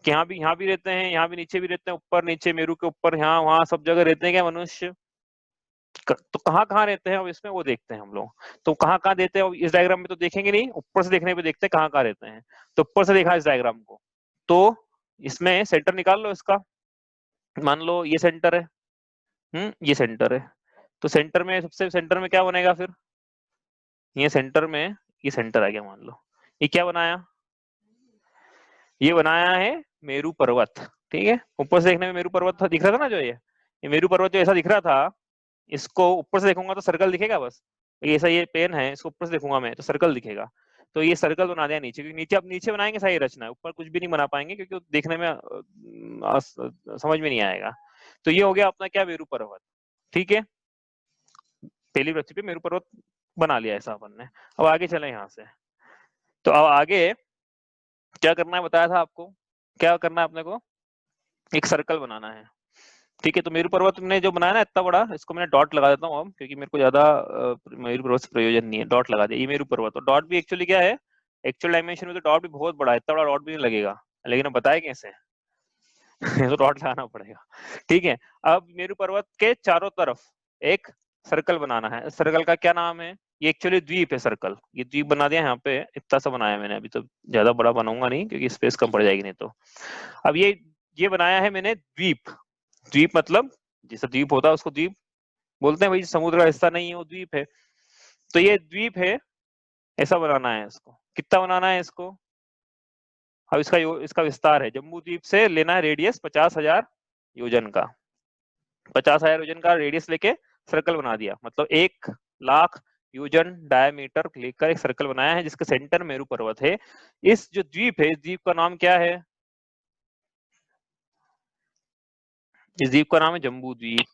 कि यहाँ भी रहते हैं, यहाँ भी नीचे भी रहते हैं, ऊपर नीचे मेरू के ऊपर, यहाँ वहां सब जगह रहते हैं क्या मनुष्य? तो कहाँ कहाँ रहते हैं अब इसमें वो देखते हैं हम लोग। तो कहाँ कहाँ देते हैं इस डायग्राम में तो देखेंगे नहीं, ऊपर से देखने पे देखते हैं कहाँ कहाँ रहते हैं। तो ऊपर से देखा इस डायग्राम को, तो इसमें सेंटर निकाल लो इसका। मान लो ये सेंटर है, ये सेंटर है। तो सेंटर में, सबसे सेंटर में क्या बनेगा फिर? ये सेंटर में, ये सेंटर आ गया मान लो। ये क्या बनाया? ये बनाया है मेरू पर्वत, ठीक है। ऊपर से देखने में मेरू पर्वत था, दिख रहा था ना जो ये मेरू पर्वत जो ऐसा दिख रहा था, इसको ऊपर से देखूंगा तो सर्कल दिखेगा बस। ऐसा ये पेन है, इसको ऊपर से देखूंगा मैं तो सर्कल दिखेगा। तो ये सर्कल बना दिया नीचे, क्योंकि नीचे अब नीचे बनाएंगे सारी रचना, ऊपर कुछ भी नहीं बना पाएंगे क्योंकि देखने में समझ में नहीं आएगा। तो ये हो गया अपना क्या, मेरू पर्वत, ठीक है। पहली पृथ्वी पे मेरू पर्वत बना लिया ऐसा अपन ने। अब आगे चले यहाँ से। तो अब आगे क्या करना है बताया था आपको, क्या करना है अपने को? एक सर्कल बनाना है, ठीक है। तो मेरू पर्वत ने जो बनाया ना इतना बड़ा, इसको मैंने डॉट लगा देता हूँ अब, क्योंकि मेरे को ज्यादा मेरू पर्वत से प्रयोजन नहीं है। डॉट लगा दिया, ये मेरू पर्वत। और डॉट भी एक्चुअली क्या है, एक्चुअल डायमेंशन में तो डॉट भी बहुत बड़ा है, इतना बड़ा डॉट भी नहीं लगेगा, लेकिन अब बताए कैसे तो डॉट लगाना पड़ेगा, ठीक है। अब मेरू पर्वत के चारों तरफ एक सर्कल बनाना है। सर्कल का क्या नाम है? ये एक्चुअली द्वीप है सर्कल, ये द्वीप बना दिया यहाँ पे, इतना सा बनाया मैंने। अभी तो ज्यादा बड़ा बनाऊंगा नहीं क्योंकि स्पेस कम पड़ जाएगी नहीं तो। अब ये बनाया है मैंने द्वीप। द्वीप मतलब जैसा द्वीप होता है उसको द्वीप बोलते हैं भाई, समुद्र का हिस्सा नहीं है वो द्वीप है। तो ये द्वीप है, ऐसा बनाना है इसको। कितना बनाना है इसको? अब इसका विस्तार है, जम्बू द्वीप से लेना है रेडियस 50,000 योजन का। 50,000 योजन का रेडियस लेके सर्कल बना दिया, मतलब 1,00,000 योजन डायमीटर लेकर एक सर्कल बनाया है, जिसके सेंटर मेरू पर्वत है। इस जो द्वीप है, इस द्वीप का नाम क्या है? इस द्वीप का नाम है जम्बू द्वीप।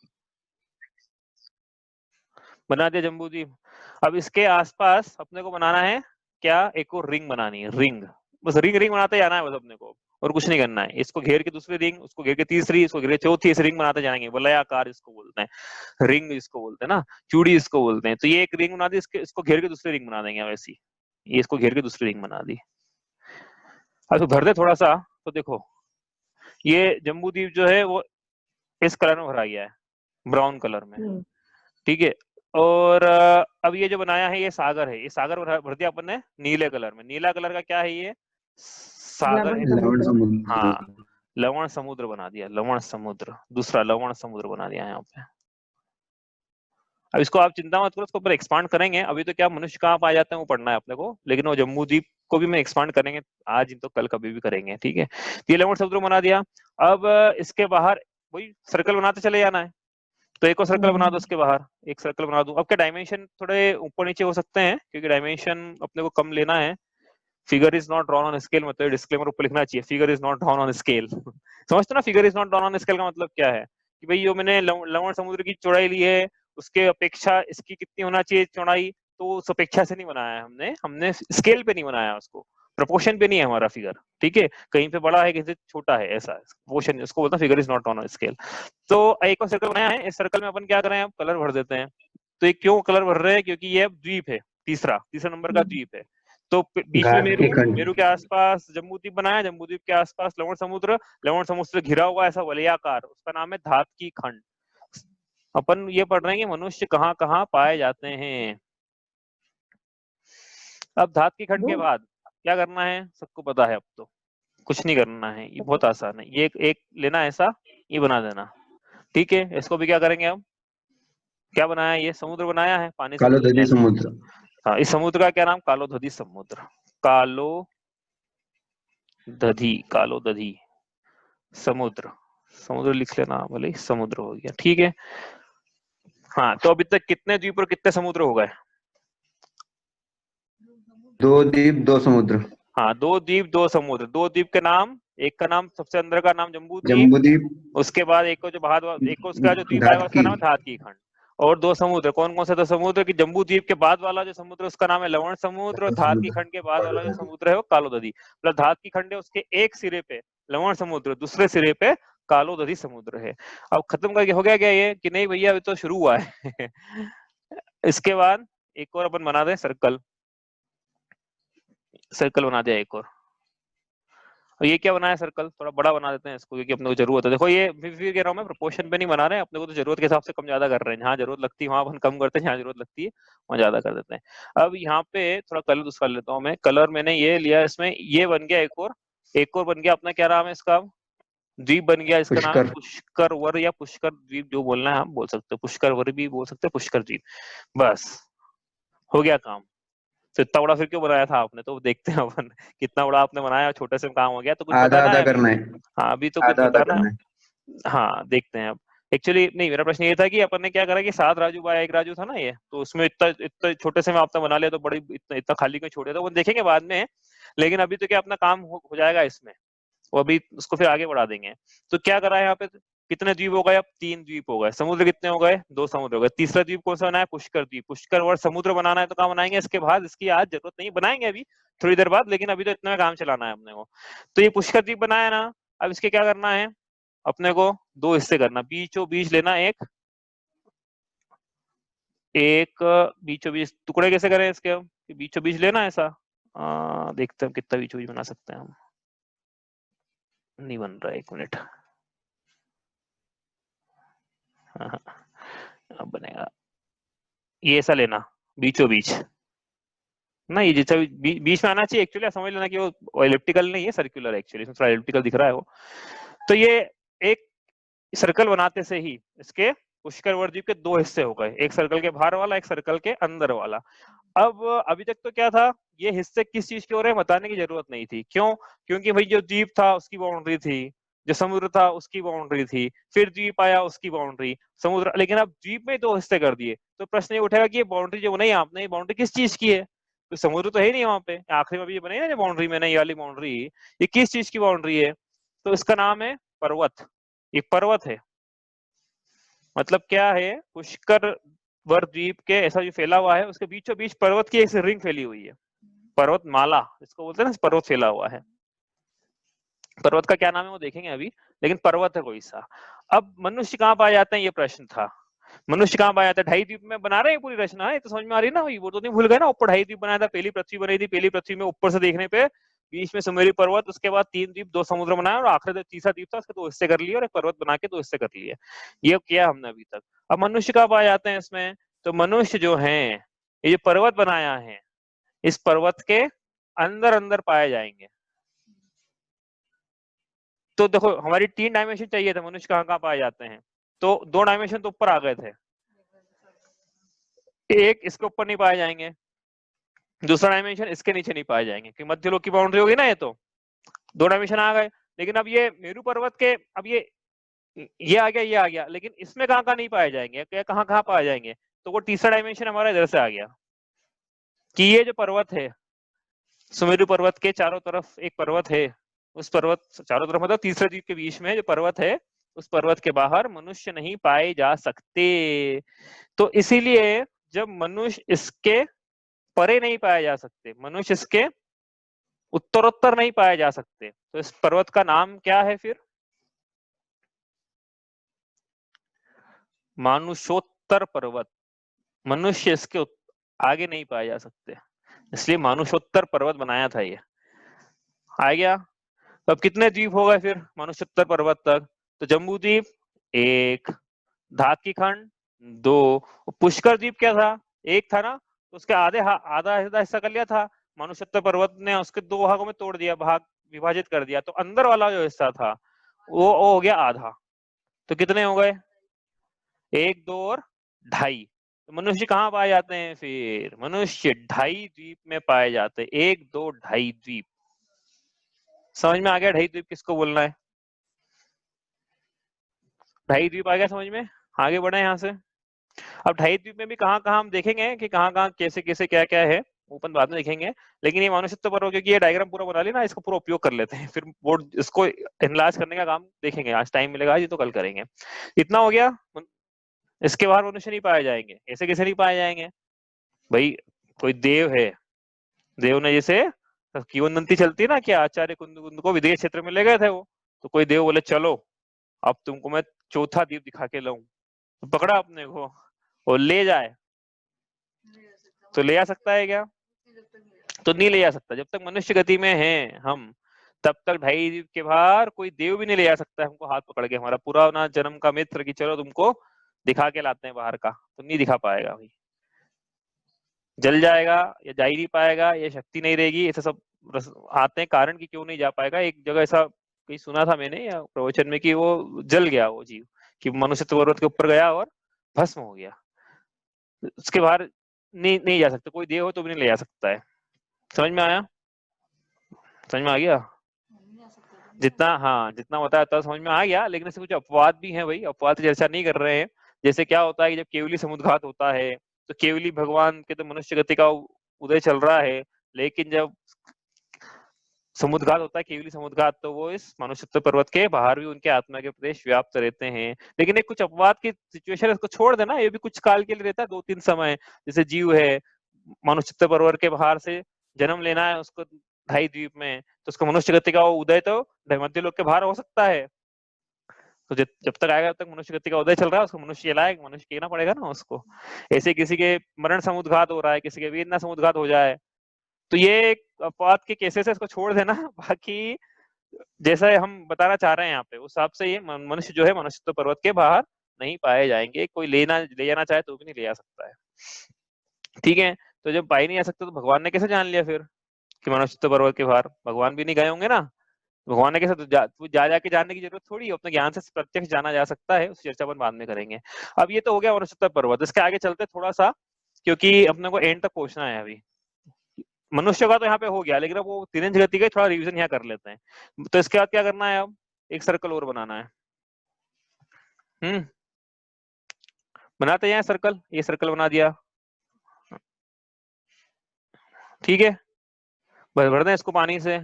बना दिया जम्बू द्वीप। अब इसके आसपास अपने को बनाना है क्या, एक और रिंग बनानी है, रिंग। बस रिंग रिंग बनाते जाना है बस अपने को, और कुछ नहीं करना है। इसको घेर के दूसरी रिंग, उसको घेर के तीसरी, इसको घेर के चौथी, इस रिंग बनाते जाएंगे। वलयाकार इसको बोलते हैं, रिंग इसको बोलते हैं ना, चूड़ी इसको बोलते हैं। तो ये एक रिंग बना दी, इसको घेर के दूसरी रिंग बना देंगे वैसी। ये इसको घेर के दूसरी रिंग बना दी। अब तो भर दे थोड़ा सा, तो देखो ये जम्बू द्वीप जो है वो इस कलर में भरा गया है, ब्राउन कलर में, ठीक है। और अब ये जो बनाया है ये सागर है, ये सागर भर दिया अपन ने नीले कलर में। नीला कलर का क्या है? ये सागर है, लवण समुद्र। हाँ लवण समुद्र बना दिया, लवण समुद्र, दूसरा लवण समुद्र बना दिया यहाँ पे। अब इसको आप चिंता मत करो, उसको ऊपर एक्सपांड करेंगे। अभी तो क्या मनुष्य कहाँ पाए जाते हैं वो पढ़ना है अपने को, लेकिन वो जम्बू द्वीप को भी मैं एक्सपांड करेंगे आज, तो कल कभी भी करेंगे, ठीक है। ये लवण समुद्र बना दिया। अब इसके बाहर वही सर्कल बनाते चले जाना है। तो एक और सर्कल बना दो उसके बाहर, एक सर्कल बना दो। अब क्या डायमेंशन थोड़े ऊपर नीचे हो सकते हैं क्योंकि डायमेंशन अपने को कम लेना है। Figure is not drawn on scale, मतलब डिस्क्लेमर ऊपर लिखना चाहिए, figure is not drawn on scale. समझते ना, figure is not drawn on scale का मतलब क्या है कि भाई जो मैंने लवण समुद्र की चौड़ाई ली है उसके अपेक्षा इसकी कितनी होना चाहिए चौड़ाई, तो उस अपेक्षा से नहीं बनाया है हमने स्केल पे नहीं बनाया उसको, प्रोपोर्शन पे नहीं है हमारा फिगर, ठीक है, कहीं पे बड़ा है कहीं पे छोटा है, ऐसा प्रोपोर्शन, उसको बोलते हैं figure is not drawn on scale. तो एक और सर्कल बनाया है, इस सर्कल में अपन क्या कर रहे हैं, अब कलर भर देते हैं। तो ये क्यों कलर भर रहे हैं, क्योंकि ये द्वीप है, तीसरा नंबर का द्वीप है। तो बीच में घाट के खंड। मेरू के आसपास जम्बूद्वीप बनाया, जम्बूद्वीप के आसपास लवण समुद्र से घिरा हुआ ऐसा वलयाकार, उसका नाम है धात की खंड। अपन ये पढ़ रहे हैं कि मनुष्य कहाँ कहाँ पाए जाते हैं। अब धात की खंड के बाद क्या करना है सबको पता है, अब तो कुछ नहीं करना है, ये बहुत आसान है, ये एक लेना है ऐसा, ये बना देना, ठीक है। इसको भी क्या करेंगे, अब क्या बनाया, ये समुद्र बनाया है, पानी से भर कालोधरी दिया। समुद्र। हाँ, इस समुद्र का क्या नाम, कालोधधी समुद्र, कालोदधी समुद्र, समुद्र लिख लेना भले ही, समुद्र हो गया, ठीक है। हाँ, तो अभी तक कितने द्वीप और कितने समुद्र हो गए, 2 द्वीप 2 समुद्र। हाँ, 2 द्वीप 2 समुद्र। 2 द्वीप के नाम, एक का नाम सबसे अंदर का नाम जम्बू द्वीप, जम्बूद्वीप, उसके बाद एक को जो बाहर, एक को उसका जो द्वीप आएगा धात उसका की। नाम है धात की खंड। और 2 समुद्र, कौन कौन से 2 समुद्र की, जम्बू द्वीप के बाद वाला जो समुद्र उसका नाम है लवण समुद्र, और धात की समुद्र। खंड के बाद वाला जो समुद्र है वो कालोदधी। मतलब धात की खंड है, उसके एक सिरे पे लवण समुद्र, दूसरे सिरे पे कालोदधी समुद्र है। अब खत्म करके हो गया क्या ये, कि नहीं भैया अभी तो शुरू हुआ है। इसके बाद एक और अपन बना दें सर्कल, बना दिया एक और ये क्या बनाया सर्कल, थोड़ा बड़ा बना देते हैं इसको क्योंकि अपने को जरूरत है। देखो ये फिर कह रहा हूँ मैं, प्रोपोर्शन पे नहीं बना रहे हैं अपने को, तो जरूरत के हिसाब से कम ज्यादा कर रहे हैं, जहाँ जरूरत लगती है वहां अपन कम करते हैं, जहाँ जरूरत लगती है वहां ज्यादा कर देते हैं। अब यहाँ पे थोड़ा कलर दूसरा लेता हूँ मैं, कलर मैंने ये लिया, इसमें ये बन गया एक और बन गया अपना, क्या नाम है इसका, द्वीप बन गया, इसका नाम है पुष्कर। पुष्कर वर या पुष्कर द्वीप, जो बोलना है हम बोल सकते हैं, पुष्कर वर भी बोल सकते हैं, पुष्कर द्वीप। बस हो गया काम। तो इतना बड़ा फिर क्यों बनाया था आपने, तो देखते हैं अपन कितना बड़ा आपने बनाया, छोटे से काम हो गया, तो कुछ आधा बताना आधा है अभी। करना है, हाँ, अभी तो कुछ आधा आधा बताना है। करना है। हाँ, देखते हैं अब। एक्चुअली नहीं, मेरा प्रश्न ये था कि अपन ने क्या करा कि 7 राजू बाय 1 राजू था ना ये, तो उसमें इतना इतना छोटे से में आपने बना लिया, तो बड़ी इतना खाली क्यों छोड़ दिया, तो वो देखेंगे बाद में। लेकिन अभी तो क्या अपना काम हो जाएगा इसमें, वो अभी उसको फिर आगे बढ़ा देंगे। तो क्या करा है यहाँ पे, कितने द्वीप हो गए, अब 3 द्वीप हो गए, समुद्र कितने हो गए, 2 समुद्र हो गए। तीसरा द्वीप कौन सा बनाया, पुष्कर द्वीप, पुष्कर और समुद्र बनाना है तो कहाँ बनाएंगे, इसके बाद, इसकी आज जरूरत नहीं, बनाएंगे अभी थोड़ी देर बाद, लेकिन अभी तो इतना काम चलाना है अपने को। तो ये पुष्कर द्वीप बनाया ना, अब इसके क्या करना है अपने को, 2 हिस्से करना, बीचों बीच लेना एक एक बीचों बीच टुकड़े कैसे करें इसके, बीचों बीच लेना ऐसा, देखते हैं कितना बीचों बीच बना सकते हैं हम, नहीं बन रहा है, 1 मिनट। हाँ, अब बनेगा, ये ऐसा लेना बीचों बीच ना, ये जितना बीच में आना चाहिए, एक्चुअली समझ लेना कि वो एलिप्टिकल नहीं है, सर्कुलर एक्चुअली, थोड़ा एलिप्टिकल दिख रहा है वो। तो ये एक सर्कल बनाते से ही इसके पुष्कर वर्द्वीप के 2 हिस्से हो गए, एक सर्कल के बाहर वाला, एक सर्कल के अंदर वाला। अब अभी तक तो क्या था, ये हिस्से किस चीज के हो रहे हैं बताने की जरूरत नहीं थी, क्यों, क्योंकि भाई जो द्वीप था उसकी बाउंड्री थी, जो समुद्र था उसकी बाउंड्री थी, फिर द्वीप आया उसकी बाउंड्री, समुद्र, लेकिन अब द्वीप में 2 हिस्से कर दिए, तो प्रश्न ये उठेगा कि ये बाउंड्री जो बनाई आपने, ये बाउंड्री किस चीज की है, तो समुद्र तो है ही नहीं वहां पे, आखिरी में भी ये बनी ना जो बाउंड्री में, ये वाली बाउंड्री, ये किस चीज की बाउंड्री है, तो इसका नाम है पर्वत, ये पर्वत है। मतलब क्या है, पुष्कर वर द्वीप के ऐसा जो फैला हुआ है उसके बीचों बीच पर्वत की एक रिंग फैली हुई है, पर्वत माला इसको बोलते हैं ना, पर्वत फैला हुआ है। पर्वत का क्या नाम है वो देखेंगे अभी, लेकिन पर्वत है कोई सा। अब मनुष्य कहाँ पाए जाते हैं, ये प्रश्न था, मनुष्य कहाँ पाया जाता है, 2.5 द्वीप में बना रहे हैं पूरी रचना, है तो समझ में आ रही है ना, वो तो नहीं भूल गए ना, ऊपर 2.5 द्वीप बनाया था, पहली पृथ्वी बनाई थी, पहली पृथ्वी में ऊपर से देखने पे बीच में सुमेरु पर्वत, उसके बाद 3 द्वीप 2 समुद्र बनाया, और आखिरी तीसरा द्वीप था उसके 2 हिस्से कर लिए, और एक पर्वत बना के 2 हिस्से कर लिए, ये किया हमने अभी तक। अब मनुष्य कहाँ पाए जाते हैं इसमें, तो मनुष्य जो है ये पर्वत बनाया है, इस पर्वत के अंदर अंदर पाए जाएंगे। तो देखो हमारी 3 डायमेंशन चाहिए थे, मनुष्य कहाँ कहाँ पाए जाते हैं, तो 2 डायमेंशन तो ऊपर आ गए थे, एक इसके ऊपर नहीं पाए जाएंगे, दूसरा डायमेंशन इसके नीचे नहीं पाए जाएंगे, कि मध्य लोक की बाउंड्री होगी ना, ये तो 2 डायमेंशन आ गए। लेकिन अब ये मेरू पर्वत के, अब ये ये आ गया, ये आ गया, लेकिन इसमें कहाँ नहीं पाए जाएंगे, कहाँ पाए जाएंगे? तो वो तीसरा डायमेंशन हमारा इधर से आ गया कि ये जो पर्वत है, सुमेरु पर्वत के चारों तरफ एक पर्वत है, उस पर्वत चारों तरफ मतलब तीसरे द्वीप के बीच में जो पर्वत है, उस पर्वत के बाहर मनुष्य नहीं पाए जा सकते। तो इसीलिए जब मनुष्य इसके परे नहीं पाए जा सकते, मनुष्य इसके उत्तरोत्तर नहीं पाए जा सकते, तो इस पर्वत का नाम क्या है फिर? मानुषोत्तर पर्वत। मनुष्य इसके आगे नहीं पाए जा सकते, इसलिए मानुषोत्तर पर्वत बनाया था ये। आ गया? तो अब कितने द्वीप हो गए फिर मानुषोत्तर पर्वत तक? तो जम्बू द्वीप 1, धाकी खंड 2, पुष्कर द्वीप क्या था? 1 था ना, तो उसके आधा हिस्सा कर लिया था मानुषोत्तर पर्वत ने, उसके 2 भागों में तोड़ दिया, भाग विभाजित कर दिया, तो अंदर वाला जो हिस्सा था वो हो गया आधा। तो कितने हो गए? 1, 2 और 2.5। तो मनुष्य कहाँ पाए जाते हैं फिर? मनुष्य 2.5 द्वीप में पाए जाते हैं, 1, 2, 2.5 द्वीप। समझ में आ गया 2.5 द्वीप किसको बोलना है? 2.5 द्वीप आ गया समझ में? आगे बढ़े यहाँ से। अब 2.5 द्वीप में भी कहाँ हम देखेंगे कि कहाँ कैसे कैसे क्या क्या है, ओपन बाद में देखेंगे, लेकिन ये मानुषत्व पर्व क्योंकि ये डायग्राम पूरा बना लिया ना, इसको पूरा उपयोग कर लेते हैं, फिर बोर्ड इसको एनालाइज करने का काम देखेंगे, आज टाइम मिलेगा आज, ये तो कल करेंगे। इतना हो गया, इसके बाहर मनुष्य नहीं पाए जाएंगे। ऐसे कैसे नहीं पाए जाएंगे भाई? कोई देव है, देव ने जैसे किंवदंती चलती है ना कि आचार्य कुंद को विदेश क्षेत्र में ले गए थे वो, तो कोई देव बोले चलो अब तुमको मैं चौथा द्वीप दिखा के लाऊं, तो पकड़ा अपने को और ले जाए, तो ले आ सकता है क्या? तो नहीं ले आ सकता। जब तक मनुष्य गति में है हम, तब तक 2.5 द्वीप के बाहर कोई देव भी नहीं ले आ सकता है हमको हाथ पकड़ के, हमारा पुराना जन्म का मित्र कि चलो तुमको दिखा के लाते हैं बाहर का, तो नहीं दिखा पाएगा भाई, जल जाएगा या जा ही नहीं पाएगा, या शक्ति नहीं रहेगी, ऐसे सब आते हैं कारण कि क्यों नहीं जा पाएगा। एक जगह ऐसा कहीं सुना था मैंने या प्रवचन में कि वो जल गया वो जीव, कि मनुष्य पर्वत के ऊपर गया और भस्म हो गया, उसके बाहर नहीं जा सकता, कोई देव हो तो भी नहीं ले जा सकता है। समझ में आया? समझ में आ गया? जितना बताया था समझ में आ गया, लेकिन इससे कुछ अपवाद भी हैं भाई, अपवाद की चर्चा नहीं कर रहे हैं। जैसे क्या होता है कि जब केवली समुद्घात होता है, तो केवली भगवान के तो मनुष्य गति का उदय चल रहा है, लेकिन जब समुद्घात होता है, केवली समुद्घात, तो वो इस मानुषत्व पर्वत के बाहर भी उनके आत्मा के प्रदेश व्याप्त रहते हैं। लेकिन एक कुछ अपवाद की सिचुएशन इसको छोड़ देना, ये भी कुछ काल के लिए रहता है, 2-3 समय। जैसे जीव है, मानुषत्व पर्वत के बाहर से जन्म लेना है उसको 2.5 द्वीप में, तो उसका मनुष्य गति का उदय तो मध्य लोक के बाहर हो सकता है। तो जब तक आएगा तब तक मनुष्य गति का उदय चल रहा है, उसको मनुष्य लायक मनुष्य कहना पड़ेगा ना उसको। ऐसे किसी के मरण समुद्घात हो रहा है, किसी के वेदना समुद्घात हो जाए, तो ये एक अपवाद के केसेस है, इसको छोड़ देना। बाकी जैसा हम बताना चाह रहे हैं यहाँ पे उस हिसाब से ये मनुष्य जो है मनुष्य पर्वत के बाहर नहीं पाए जाएंगे, कोई ले जाना चाहे तो भी नहीं ले जा सकता है। ठीक है, तो जब पाई नहीं जा सकता तो भगवान ने कैसे जान लिया फिर कि मनुष्य पर्वत के बाहर? भगवान भी नहीं गए होंगे ना, भगवान ने कैसे? तो जा जाके जानने की जरूरत थोड़ी है, अपने ज्ञान से प्रत्यक्ष जाना जा सकता है, उस चर्चा अपन बाद में करेंगे। अब ये तो हो गया मनुष्य पर्वत, इसके आगे चलते थोड़ा सा, क्योंकि अपने को एंड तक पहुंचना है अभी। मनुष्य का तो यहाँ पे हो गया, लेकिन अब वो तिरंज गति का थोड़ा रिवीजन यहाँ कर लेते हैं। तो इसके बाद क्या करना है? अब एक सर्कल और बनाना है। बनाते हैं सर्कल, ये सर्कल बना दिया, ठीक है, भर दें इसको पानी से।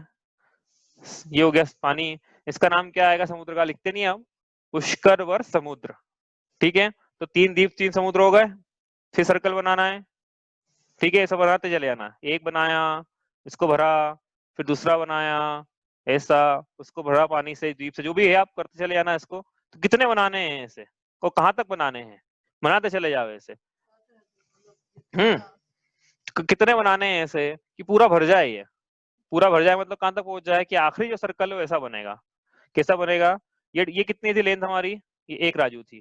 ये हो गया पानी, इसका नाम क्या आएगा समुद्र का? लिखते नहीं हम, पुष्कर वर समुद्र। ठीक है, तो 3 द्वीप 3 समुद्र हो गए। फिर सर्कल बनाना है, ठीक है, ऐसा बनाते चले जाना। एक बनाया, इसको भरा, फिर दूसरा बनाया, ऐसा उसको भरा पानी से, द्वीप से, जो भी है आप करते चले जाना इसको। तो कितने बनाने हैं ऐसे, और कहाँ तक बनाने हैं? बनाते चले जाओ ऐसे। कितने बनाने हैं ऐसे कि पूरा भर जाए? ये पूरा भर जाए मतलब कहाँ तक पहुंच जाए कि आखिरी जो सर्कल है वैसा बनेगा। कैसा बनेगा? ये कितनी थी लेंथ हमारी? ये 1 राजू थी,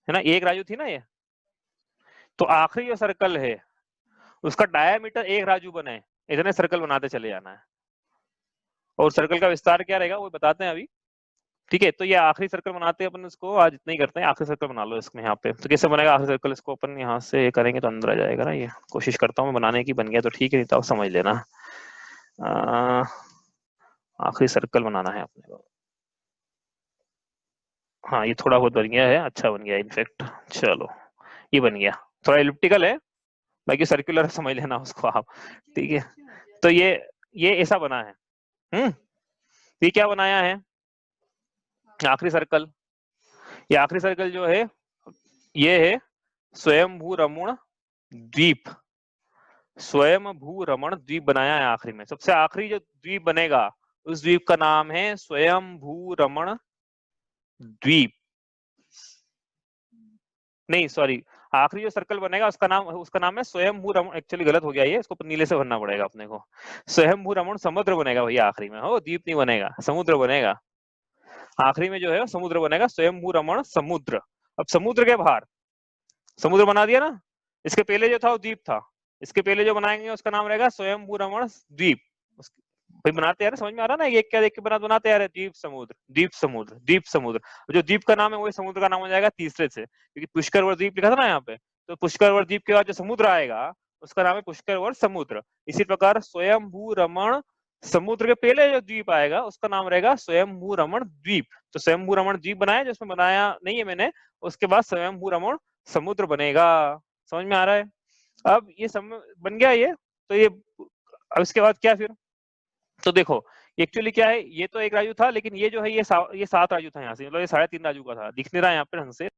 है ना, 1 राजू थी ना ये। तो आखिरी जो सर्कल है उसका डायामीटर 1 राजू बने, इतने सर्कल बनाते चले जाना है। और सर्कल का विस्तार क्या रहेगा वो बताते हैं अभी। ठीक है, तो ये आखिरी सर्कल बनाते हैं अपन, इसको आज इतना ही करते हैं। आखिरी सर्कल बना लो इसमें यहाँ पे। तो कैसे बनेगा आखिरी सर्कल? इसको अपन यहाँ से करेंगे तो अंदर आ जाएगा ना, ये कोशिश करता हूँ मैं बनाने की, बन गया तो ठीक है, नहीं तो आप समझ लेना। आखिरी सर्कल बनाना है अपने को। हाँ ये थोड़ा बहुत बन गया है, अच्छा बन गया इनफेक्ट। चलो ये बन गया, थोड़ा एलिप्टिकल है, बाकी सर्कुलर समझ लेना उसको आप, ठीक है। तो ये ऐसा बना है। ये क्या बनाया है, आखिरी सर्कल। ये आखिरी सर्कल जो है ये है स्वयंभू रमण द्वीप। स्वयंभू रमण द्वीप बनाया है आखिरी में, सबसे आखिरी जो द्वीप बनेगा उस द्वीप का नाम है स्वयंभू रमण द्वीप। नहीं सॉरी, आखिरी जो सर्कल बनेगा उसका नाम है स्वयंभू रमण। एक्चुअली गलत हो गया ये, इसको नीले से भरना पड़ेगा अपने को। स्वयंभू रमण समुद्र बनेगा भैया आखिरी में, हो द्वीप नहीं बनेगा, समुद्र बनेगा आखिरी में, जो है समुद्र बनेगा, स्वयंभू रमण समुद्र। अब समुद्र के बाहर समुद्र बना दिया ना, इसके पहले जो था वो द्वीप था, इसके पहले जो बनाएंगे उसका नाम रहेगा स्वयंभू रमण द्वीप। भाई बनाते यार, समझ में आ रहा ना, एक क्या देख के बनाते यार, द्वीप समुद्र द्वीप समुद्र द्वीप समुद्र। जो द्वीप का नाम है वही समुद्र का नाम हो जाएगा तीसरे से, क्योंकि पुष्करवर द्वीप लिखा था ना यहाँ पे, तो पुष्करवर द्वीप के बाद जो समुद्र आएगा उसका नाम है पुष्करवर समुद्र। इसी प्रकार स्वयंभू रमण समुद्र के पहले जो द्वीप आएगा उसका नाम रहेगा स्वयंभू रमण द्वीप। तो स्वयंभू रमण द्वीप बनाया, जो उसमें बनाया नहीं है मैंने, उसके बाद स्वयंभू रमण समुद्र बनेगा। समझ में आ रहा है? अब ये बन गया ये, तो ये अब इसके बाद क्या फिर, तो देखो एक्चुअली क्या है, ये तो एक राजू था, लेकिन ये जो है ये 7 राजू था यहाँ से, मतलब ये 3.5 राजू का था, दिख नहीं रहा है यहाँ पे ढंग से।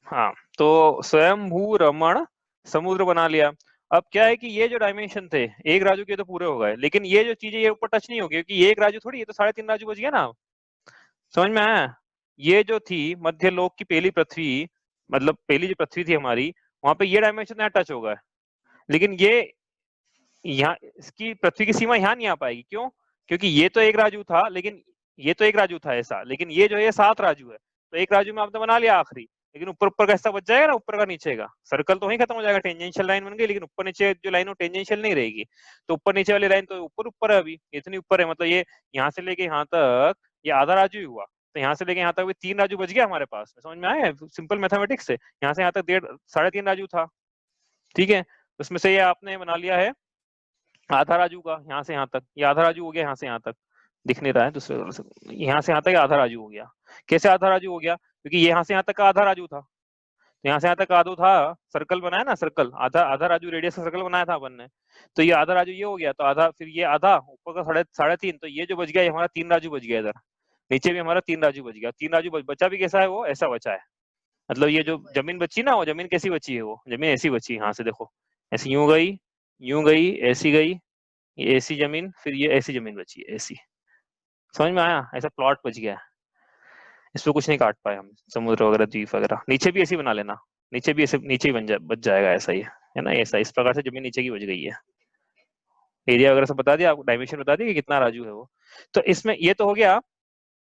हाँ तो स्वयंभू रमण समुद्र बना लिया। अब क्या है कि ये जो डायमेंशन थे एक राजू के तो पूरे हो गए, लेकिन ये जो चीजें ये ऊपर टच नहीं होगी, क्योंकि ये एक राजू थोड़ी, ये तो 3.5 राजू बच गया ना। समझ में आया? ये जो थी मध्य लोक की पहली पृथ्वी, मतलब पहली जो पृथ्वी थी हमारी, वहां पे ये डायमेंशन यहाँ टच होगा, लेकिन ये यहाँ इसकी पृथ्वी की सीमा यहाँ नहीं आ पाएगी। क्यों? क्योंकि ये तो एक राजू था, लेकिन ये तो एक राजू था ऐसा, लेकिन ये जो है 7 राजू है, तो एक राजू में आपने बना लिया आखिरी, लेकिन ऊपर ऊपर का हिस्सा बच जाएगा ना, ऊपर का नीचे का सर्कल तो वहीं खत्म हो जाएगा, टेंजेंशियल लाइन बन गई, लेकिन ऊपर नीचे जो लाइन वो टेंजेंशियल नहीं रहेगी। तो ऊपर नीचे वाली लाइन तो ऊपर ऊपर है, अभी इतनी ऊपर है, मतलब ये यहाँ से लेके यहाँ तक ये आधा राजू ही हुआ, तो यहाँ से लेके यहाँ तक भी 3 राजू बच गया हमारे पास। समझ में आया? सिंपल मैथमेटिक्स से यहाँ से यहाँ तक 3.5 राजू था, ठीक है। उसमें से ये आपने बना लिया है आधा राजू का, यहाँ से यहाँ तक ये आधा राजू हो गया, यहाँ से यहाँ तक दिख नहीं रहा है दूसरे वाले से, यहाँ से यहाँ तक आधा राजू हो गया। कैसे आधा राजू हो गया? क्योंकि यहाँ से यहाँ तक का आधा राजू था, तो यहाँ से यहाँ तक आधो था, सर्कल बनाया ना, सर्कल आधा आधा राजू रेडियस का सर्कल बनाया था अपन ने, तो ये आधा राजू ये हो गया, तो आधा फिर ये आधा ऊपर का 3.5, तो ये जो बच गया ये हमारा 3 राजू बच गया, इधर नीचे भी हमारा 3 राजू बच गया। 3 राजू बचा भी कैसा है, वो ऐसा बचा है, मतलब ये जो जमीन बची ना, वो जमीन कैसी बची है, वो जमीन ऐसी बची, यहाँ से देखो ऐसी यूं गई ऐसी गई, ये ऐसी जमीन, फिर ये ऐसी जमीन बची है ऐसी। समझ में आया? ऐसा प्लॉट बच गया है, इसमें कुछ नहीं काट पाए हम, समुद्र वगैरह द्वीप वगैरह। नीचे भी ऐसे बना लेना, नीचे भी ऐसे नीचे ही बच जाएगा, ऐसा ही है ना, ऐसा इस प्रकार से जमीन नीचे की बच गई है। एरिया वगैरह सब बता दिया आपको, डायमेंशन बता दिया कि कितना राजू है वो। तो इसमें ये तो हो गया,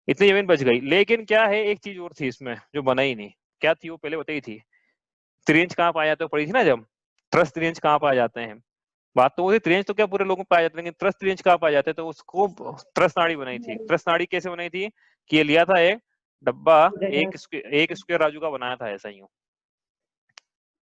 इतनी जमीन बच गई, लेकिन क्या है एक चीज और थी इसमें जो बना ही नहीं। क्या थी वो पहले बताई थी, त्रिंज कहाँ पाया जाते, पड़ी थी ना जब, ट्रस त्रिंज कहाँ पाए जाते हैं। बात तो वही, त्रिंज तो क्या पूरे लोगों में पाए जाते हैं, लेकिन त्रस त्रिंज कहाँ पाए जाते हैं, तो उसको त्रस नाड़ी बनाई थी। त्रस नाड़ी कैसे बनाई थी कि ये लिया था एक डब्बा, एक स्क्वायर राजू का बनाया था ऐसा ही।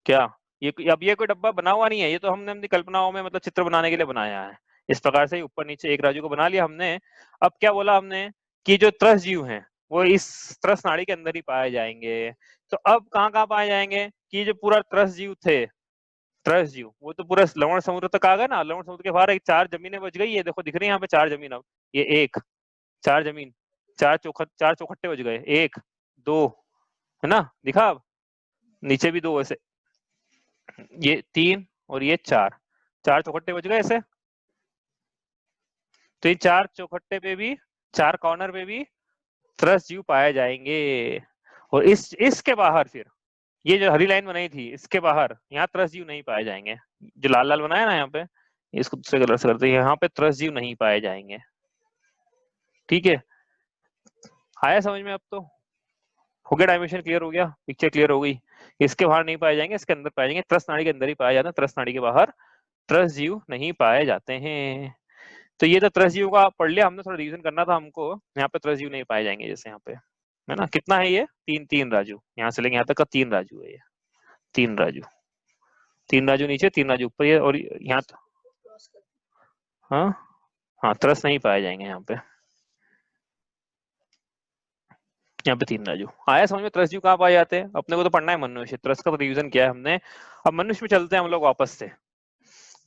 क्या ये अब ये कोई डब्बा बना हुआ नहीं है, ये तो हमने अपनी कल्पनाओं में मतलब चित्र बनाने के लिए बनाया है। इस प्रकार से ऊपर नीचे एक राजू को बना लिया हमने। अब क्या बोला हमने कि जो त्रस जीव हैं वो इस त्रस नाड़ी के अंदर ही पाए जाएंगे। तो अब कहाँ कहाँ पाए जाएंगे कि जो पूरा त्रस जीव थे, त्रस जीव वो तो पूरा लवण समुद्र तक आ गए ना, लवण समुद्र के बाहर एक 4 जमीनें बच गई है, देखो दिख रही है यहाँ पे 4 जमीन। अब ये 1 4 जमीन, 4 चौखट्टे बच गए, 1 2 है ना, दिखा? अब नीचे भी 2 ऐसे, ये 3 और ये 4 चौखट्टे बच गए ऐसे। तो ये 4 चौखट्टे पे भी, 4 कॉर्नर पे भी त्रस जीव पाए जाएंगे। और इसके बाहर फिर ये जो हरी लाइन बनाई थी इसके बाहर यहाँ त्रस जीव नहीं पाए जाएंगे। जो लाल लाल बनाया ना यहाँ पे, इसको दूसरे कलर से करते हैं, यहाँ पे त्रस जीव नहीं पाए जाएंगे। ठीक है, आया समझ में? अब तो हो गया, डायमेंशन क्लियर हो गया, पिक्चर क्लियर हो गई। इसके बाहर नहीं पाए जाएंगे, इसके अंदर पाए जाएंगे, त्रस नाड़ी के अंदर ही पाए जाते हैं, त्रस नाड़ी के बाहर त्रस जीव नहीं पाए जाते हैं। तो ये तो त्रस जीव का पढ़ लिया हमने, थोड़ा रिवीजन करना था हमको। यहाँ पे त्रस जीव नहीं पाए जाएंगे, जैसे यहाँ पे है ना, कितना है ये 3 राजू, यहाँ से लेके यहाँ तक का 3 राजू है ये, 3 राजू, 3 राजू नीचे 3 राजू ऊपर, ये और यहाँ हाँ हाँ त्रस नहीं पाए जाएंगे यहाँ पे। यहाँ पे 3 राजू। आया समझ में? त्रस जीव कहाँ पाए जाते हैं? अपने को तो पढ़ना है मनुष्य, त्रस का रिवीजन किया है हमने। अब मनुष्य में चलते हैं हम लोग वापस से,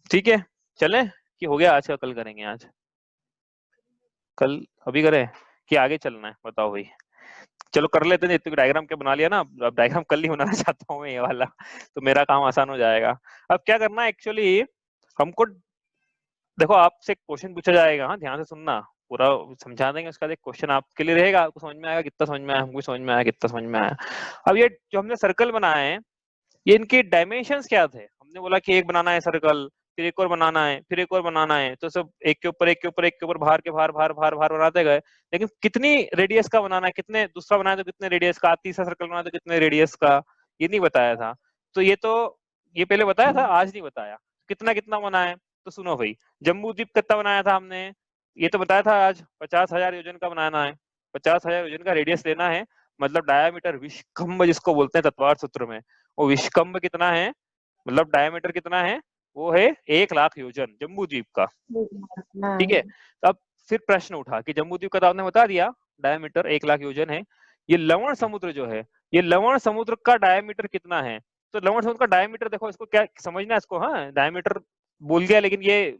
ठीक है? चले कि हो गया आज का, कल करेंगे? आज कल अभी करें कि आगे चलना है? बताओ भाई। चलो कर लेते हैं, इतने डायग्राम क्या बना लिया ना, अब डायग्राम कल ही बनाना चाहता हूँ मैं ये वाला, तो मेरा काम आसान हो जाएगा। अब क्या करना है एक्चुअली हमको, देखो आपसे एक क्वेश्चन पूछा जाएगा, हाँ ध्यान से सुनना, पूरा समझा देंगे, उसका एक क्वेश्चन आपके लिए रहेगा, आपको समझ में आएगा कितना समझ में आया, हमको समझ में आया कितना समझ में आया। अब ये जो हमने सर्कल बनाए हैं, ये इनके डायमेंशंस क्या थे? हमने बोला कि एक बनाना है सर्कल, फिर एक और बनाना है, फिर एक और बनाना है, तो सब एक के ऊपर एक के ऊपर एक के ऊपर भार के भार भार भार भार बनाते गए। लेकिन कितनी रेडियस का बनाना है, कितने दूसरा बनाया तो कितने रेडियस का, तीसरा सर्कल बनाया तो कितने रेडियस का, ये नहीं बताया था। तो ये पहले बताया था, आज नहीं बताया। कितना कितना बनाया? तो सुनो भाई, जम्बू द्वीप कितना बनाया था हमने, ये तो बताया था आज 50,000 योजन का बनाना है, 50,000 योजन का रेडियस लेना है, मतलब डायामीटर विश्वकंभ जिसको बोलते हैं तत्वार सूत्र में, वो विश्वकंभ कितना है, मतलब डायमीटर कितना है, वो है 1,00,000 योजन जम्बू द्वीप का, ठीक है? तो अब फिर प्रश्न उठा कि जम्बू द्वीप का तो आपने बता दिया डायमीटर 1,00,000 योजन है, ये लवण समुद्र जो है, ये लवण समुद्र का डायमीटर कितना है? तो लवण समुद्र का डायमीटर देखो, इसको क्या समझना है इसको, हाँ डायमीटर बोल दिया लेकिन ये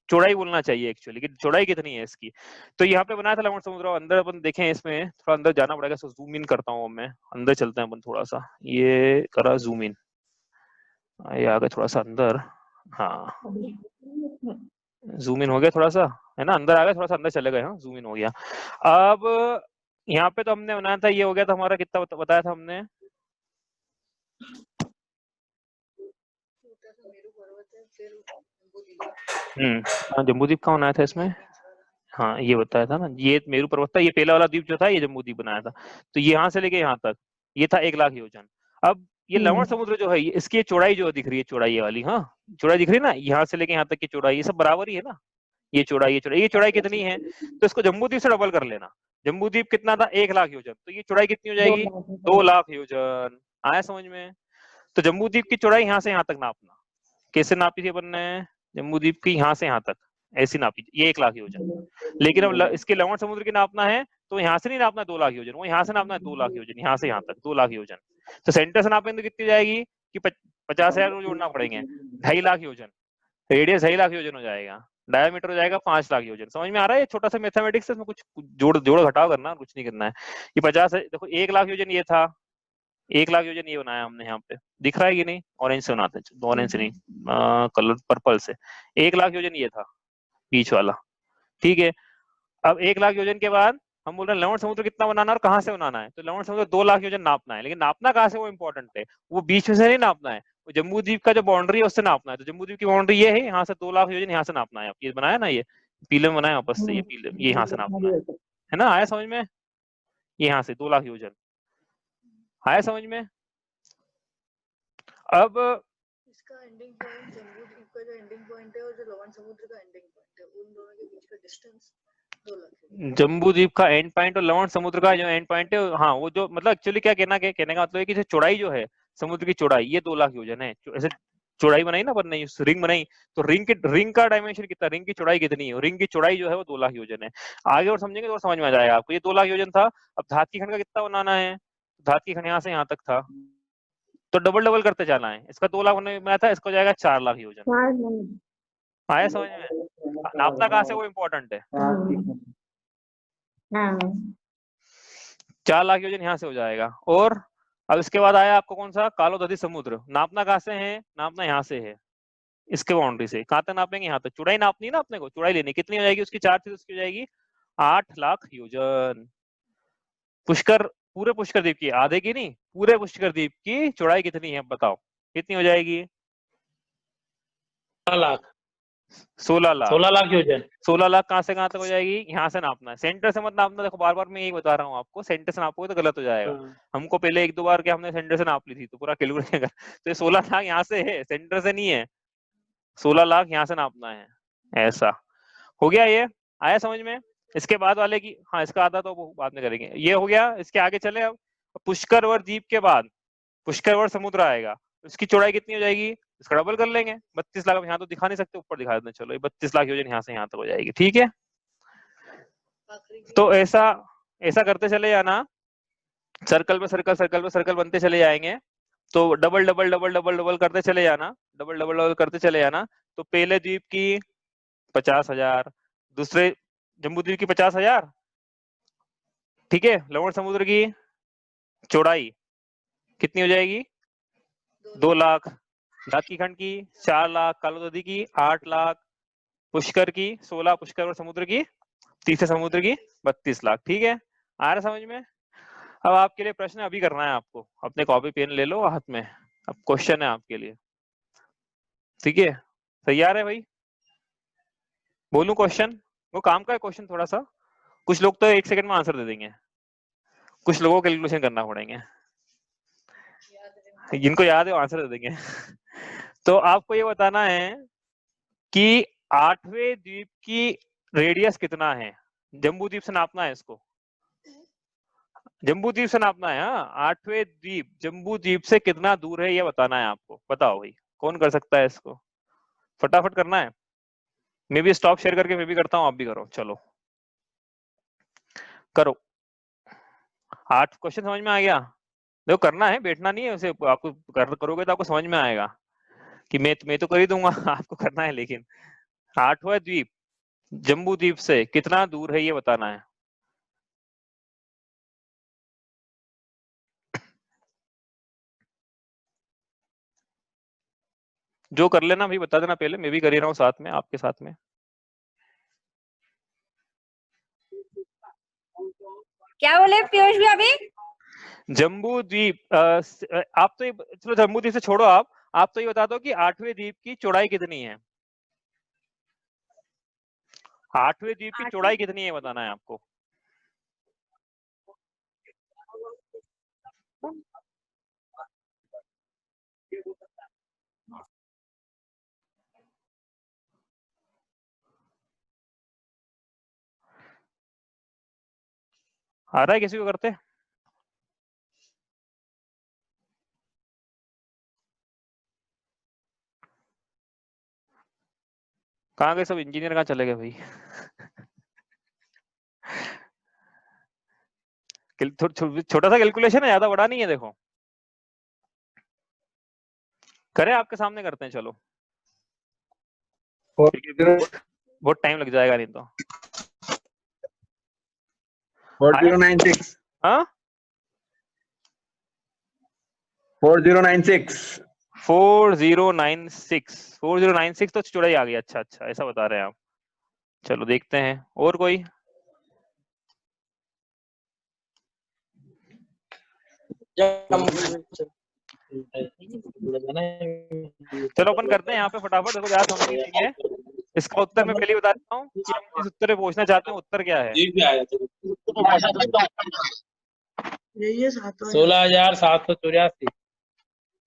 चौड़ाई बोलना चाहिए एक्चुअली, कि चौड़ाई कितनी है इसकी। तो यहाँ पे बनाया था लवण समुद्र, अंदर अपन देखें, इसमें थोड़ा अंदर जाना पड़ेगा, सो जूम इन करता हूँ मैं, अंदर चलते हैं अपन थोड़ा सा, ये करा जूम इन, ये आ गए थोड़ा सा अंदर, हाँ जूम इन हो गया थोड़ा सा, है ना, अंदर आ गए, थोड़ा सा अंदर चले गए, हाँ जूम इन हो गया। अब यहाँ पे तो हमने बनाया था, ये हो गया था हमारा, कितना बताया था हमने, हाँ जम्बू द्वीप कहाँ बनाया था इसमें, हाँ ये बताया था ना, ये मेरू पर्वत था, ये पहला वाला द्वीप जो था ये जम्बू द्वीप बनाया था। तो ये यहाँ से लेके यहाँ तक ये था 1,00,000 योजन। अब ये लवण समुद्र जो है, इसकी चौड़ाई जो दिख रही है, चौड़ाई ये वाली, हाँ चौड़ाई दिख रही है ना, यहाँ से लेके यहाँ तक की चौड़ाई, ये सब बराबर ही है ना, ये चौड़ाई, ये चौड़ाई कितनी है? तो इसको जम्बू द्वीप से डबल कर लेना। जम्बू द्वीप कितना था? 1,00,000 योजन, तो ये चौड़ाई कितनी हो जाएगी? 2,00,000 योजन। आया समझ में? तो जम्बू द्वीप की चौड़ाई यहाँ से यहाँ तक नापना, कैसे नापी थी अपन ने? जम्बू द्वीप की यहाँ से यहाँ तक ऐसी नापी, ये 1,00,000 योजन। लेकिन अब इसके लवण समुद्र की नापना है, तो यहाँ से नहीं नापना है 2,00,000 योजन, वो यहाँ से नापना है 2,00,000 योजन, यहाँ से यहाँ तक 2,00,000 योजन। तो सेंटर से नापेंगे तो कितनी जाएगी कि 50,000 जोड़ना पड़ेंगे, 2,50,000 योजन, रेडियस 2,50,000 योजन हो जाएगा, डायमीटर हो जाएगा 5,00,000 योजन। समझ में आ रहा है? ये छोटा सा मैथमेटिक्स है, इसमें कुछ जोड़ घटाव करना, कुछ नहीं करना है। ये 50 है, देखो 1,00,000 योजन ये था, 1,00,000 योजन ये बनाया हमने, यहाँ पे दिख रहा है कि नहीं? ऑरेंज से बनाते हैं, ऑरेंज से नहीं, कलर पर्पल से। 1,00,000 योजन ये था बीच वाला, ठीक है? अब 1,00,000 योजन के बाद हम बोल रहे हैं लवण समुद्र कितना बनाना है और कहाँ से बनाना है? तो लवण समुद्र 2,00,000 योजन नापना है, लेकिन नापना कहाँ से वो इंपॉर्टेंट है, वो बीच में से नहीं नापना है, वो जम्बू द्वीप का जो बाउंड्री है उससे नापना है। तो जम्बू द्वीप की बाउंड्री ये है, यहाँ से 2,00,000 योजन यहाँ से नापना है। ये बनाया ना, ये पीले में बनाया वापस से, ये पीले, ये यहाँ से नापना है ना? आया समझ में? ये यहाँ से 2,00,000 योजन आया समझ में? अब इसका एंडिंग पॉइंट जम्बू द्वीप का जो एंडिंग पॉइंट है और जो लवण समुद्र का एंडिंग पॉइंट है, उन दोनों के बीच का डिस्टेंस 2,00,000। जम्बू द्वीप का एंड पॉइंट और लवण समुद्र का जो एंड पॉइंट है, हाँ वो जो मतलब एक्चुअली क्या कहने का मतलब है कि जो चौड़ाई जो है समुद्र की चौड़ाई, ये 2,00,000 योजन है। ऐसे चौड़ाई बनाई ना अपन ने, रिंग बनाई, तो रिंग का डायमेंशन कितना, रिंग की चौड़ाई कितनी है? रिंग की चौड़ाई जो है वो 2,00,000 योजन है। आगे और समझेंगे तो और समझ में आ जाएगा आपको। ये 2,00,000 योजन था। अब धात की खंड का कितना बनाना है? धात की खंड यहाँ से यहाँ तक था, तो डबल डबल करते जाना है। इसका 2,00,000 होने में था, इसको जाएगा 4,00,000 योजन। आया समझ में? नापना कहाँ से वो इम्पोर्टेंट है। 4,00,000 योजन यहाँ से हो जाएगा। और अब इसके बाद आया आपको कौन सा? कालोदधी समुद्र। नापना कहाँ से है? नापना यहाँ से है, इसके बाउंड्री से। कहाँ तक नापेंगे? यहाँ तक। चौड़ाई नापनी है ना अपने को, चौड़ाई लेनी कितनी हो जाएगी उसकी? 4 थी, उसकी हो जाएगी 8,00,000 योजन। पुष्कर, पूरे पुष्कर द्वीप की, आधे की नहीं, पूरे पुष्कर द्वीप की चौड़ाई कितनी है बताओ, कितनी हो जाएगी? 16,00,000 योजन। 16,00,000 कहाँ से कहाँ तक हो जाएगी? यहाँ से नापना है, सेंटर से मत नापना। देखो बार बार मैं यही बता रहा हूँ आपको, सेंटर से नापोगे तो गलत हो जाएगा। हमको पहले 1-2 बार क्या हमने सेंटर से नाप ली थी, तो पूरा कैलकुलेट कर। तो ये 16,00,000 यहाँ से है, सेंटर से नहीं है। 16,00,000 यहाँ से नापना है, ऐसा हो गया। ये आया समझ में? इसके बाद वाले की, हाँ इसका आधा तो बाद में करेंगे। ये हो गया। इसके आगे चले अब पुष्करवर द्वीप के बाद पुष्करवर समुद्र आएगा, उसकी चौड़ाई कितनी हो जाएगी? इसका डबल कर लेंगे, 32,00,000। अब यहाँ तो दिखा नहीं सकते, ऊपर दिखा देते हैं। चलो ये 32,00,000 योजन यहाँ से यहाँ तक हो जाएगी, ठीक है? तो ऐसा करते चले जाना। सर्कल पे सर्कल बनते चले जाएंगे, तो double double double double double करते चले जाना, डबल डबल डबल करते चले जाना। तो पहले द्वीप की 50,000, दूसरे जम्बू द्वीप की 50,000, ठीक है। लवण समुद्र की चौड़ाई कितनी हो जाएगी? 2 लाख। दाकी खंड की 4 लाख, कालोदधी की 8 लाख, पुष्कर की 16, पुष्कर और समुद्र की, तीसरे समुद्र की 32 लाख। ठीक है, आ रहा समझ में? अब आपके लिए प्रश्न अभी करना है आपको, अपने कॉपी पेन ले लो हाथ में, अब क्वेश्चन है आपके लिए, ठीक है? तैयार है भाई? बोलूं क्वेश्चन? वो काम का है क्वेश्चन थोड़ा सा, कुछ लोग तो 1 सेकंड में आंसर दे देंगे, कुछ लोगों को कैलकुलेशन करना पड़ेंगे, जिनको याद है वो आंसर दे देंगे। तो आपको ये बताना है कि 8वें द्वीप की रेडियस कितना है, जम्बू द्वीप से नापना है इसको, जम्बू द्वीप से नापना है। हाँ, 8वें द्वीप जम्बू द्वीप से कितना दूर है ये बताना है आपको। बताओ भाई, कौन कर सकता है इसको? फटाफट करना है। मैं भी स्टॉप शेयर करके मैं भी करता हूँ, आप भी करो, चलो करो। 8 क्वेश्चन समझ में आ गया? देखो करना है, बैठना नहीं है उसे, आपको करोगे तो आपको समझ में आएगा कि मैं तो कर ही दूंगा, आपको करना है। लेकिन 8वां द्वीप जम्बू द्वीप से कितना दूर है ये बताना है। जो कर लेना भाई बता देना पहले, मैं भी कर ही रहा हूँ साथ में, आपके साथ में। क्या बोले पीयूष भी अभी? जम्बू द्वीप आप तो चलो जम्बू द्वीप से छोड़ो, आप तो ये बता दो कि 8वें द्वीप की चौड़ाई कितनी है। 8वें द्वीप की चौड़ाई कितनी है बताना है आपको। आ रहा है किसी को करते? कहाँ गए सब इंजीनियर, कहाँ चले गए भाई? छोटा सा कैलकुलेशन है, ज्यादा बड़ा नहीं है। देखो करें, आपके सामने करते हैं, चलो बहुत टाइम लग जाएगा नहीं तो। 4096 हाँ 4096 4096 तो चौड़ाई आ गई। अच्छा अच्छा, ऐसा बता रहे हैं आप, चलो देखते हैं। और कोई? चलो अपन करते हैं यहाँ पे फटाफट। देखो ज्यादा समझने की नहीं है, इसका उत्तर मैं पहले ही बता देता हूँ कि हम जिस उत्तर पे पहुंचना चाहते हैं उत्तर क्या है। यही है 7,000। 16,784।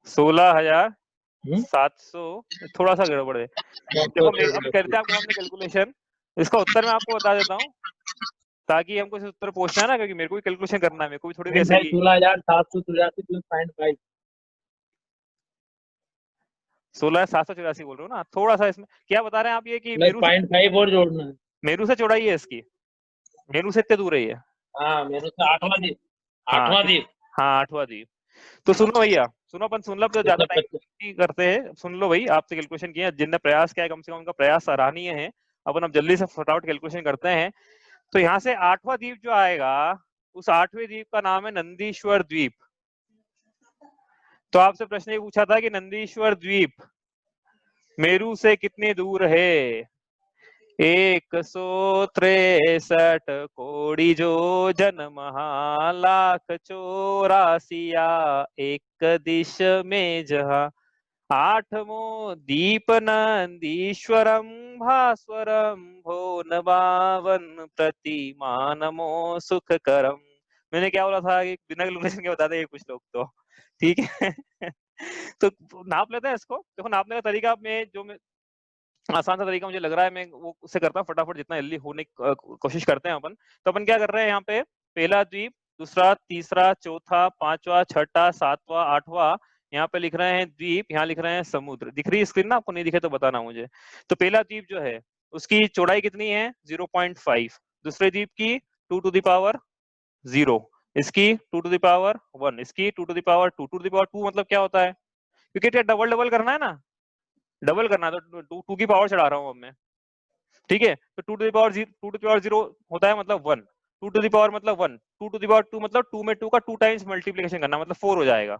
16,700 थोड़ा सा गड़बड़ है। देखो अब करते हैं आपके सामने कैलकुलेशन, इसका उत्तर मैं आपको बता देता हूँ ताकि हमको इस उत्तर पहुंचना है ना, क्योंकि मेरे को भी कैलकुलेशन करना है, मेरे को भी थोड़ी वैसे ही 16,784.5। 16,784 बोल रहे हो ना। थोड़ा सा इसमें क्या बता रहे हैं आप, ये कि प्लस 0.5 और जोड़ना है। मेरू से चौड़ाई है इसकी, मेरू से इतने दूर है ये। हाँ, मेरे से 8वां द्वीप। हाँ 8वां द्वीप। तो सुनो भैया, सुनो, अपन सुन लो, ज्यादा टाइम नहीं करते हैं, सुन लो भाई। आपसे कैलकुलेशन किया, जिनने प्रयास किया है कम से कम उनका प्रयास सराहनीय है। अपन अब जल्दी से फटाफट कैलकुलेशन करते हैं। तो यहाँ से 8वां द्वीप जो आएगा, उस 8वें द्वीप का नाम है नंदीश्वर द्वीप। तो आपसे प्रश्न ये पूछा था कि नंदीश्वर द्वीप मेरू से कितनी दूर है। 163 कोड़ी जो जन्म लाख 84 एक दिश में जहा। 8वां दीप नंदीश्वरम भास्वरम भोन बावन प्रतिमानमो सुख करम। मैंने क्या बोला था कि बिना कैलकुलेशन के बता दे कुछ लोग तो, ठीक है। तो नाप लेते हैं इसको। देखो नापने का तरीका मैं आसान सा तरीका मुझे लग रहा है, मैं वो उससे करता हूँ फटाफट, जितना जल्दी होने की कोशिश करते हैं अपन। तो अपन क्या कर रहे हैं यहाँ पे, पहला द्वीप, दूसरा, तीसरा, चौथा, पांचवा, छठा, सातवां, आठवां, यहाँ पे लिख रहे हैं द्वीप, यहाँ लिख रहे हैं समुद्र। दिख रही है स्क्रीन ना आपको? नहीं दिखे तो बताना मुझे। तो पहला द्वीप जो है उसकी चौड़ाई कितनी है? 0.5। दूसरे द्वीप की 2 to the power 0, इसकी 2 टू द पावर 1, इसकी 2 to the power 2, 2 to the power 2 मतलब क्या होता है, क्योंकि क्या डबल डबल करना है ना, डबल करना है तो 2 की पावर चढ़ा रहा हूँ अब मैं, ठीक है। तो 2 टू द पावर 0 होता है मतलब 1, 2 टू द पावर मतलब 1, 2 टू द पावर 2 मतलब 2 में 2 का 2 टाइम्स मल्टीप्लिकेशन करना मतलब 4 हो जाएगा।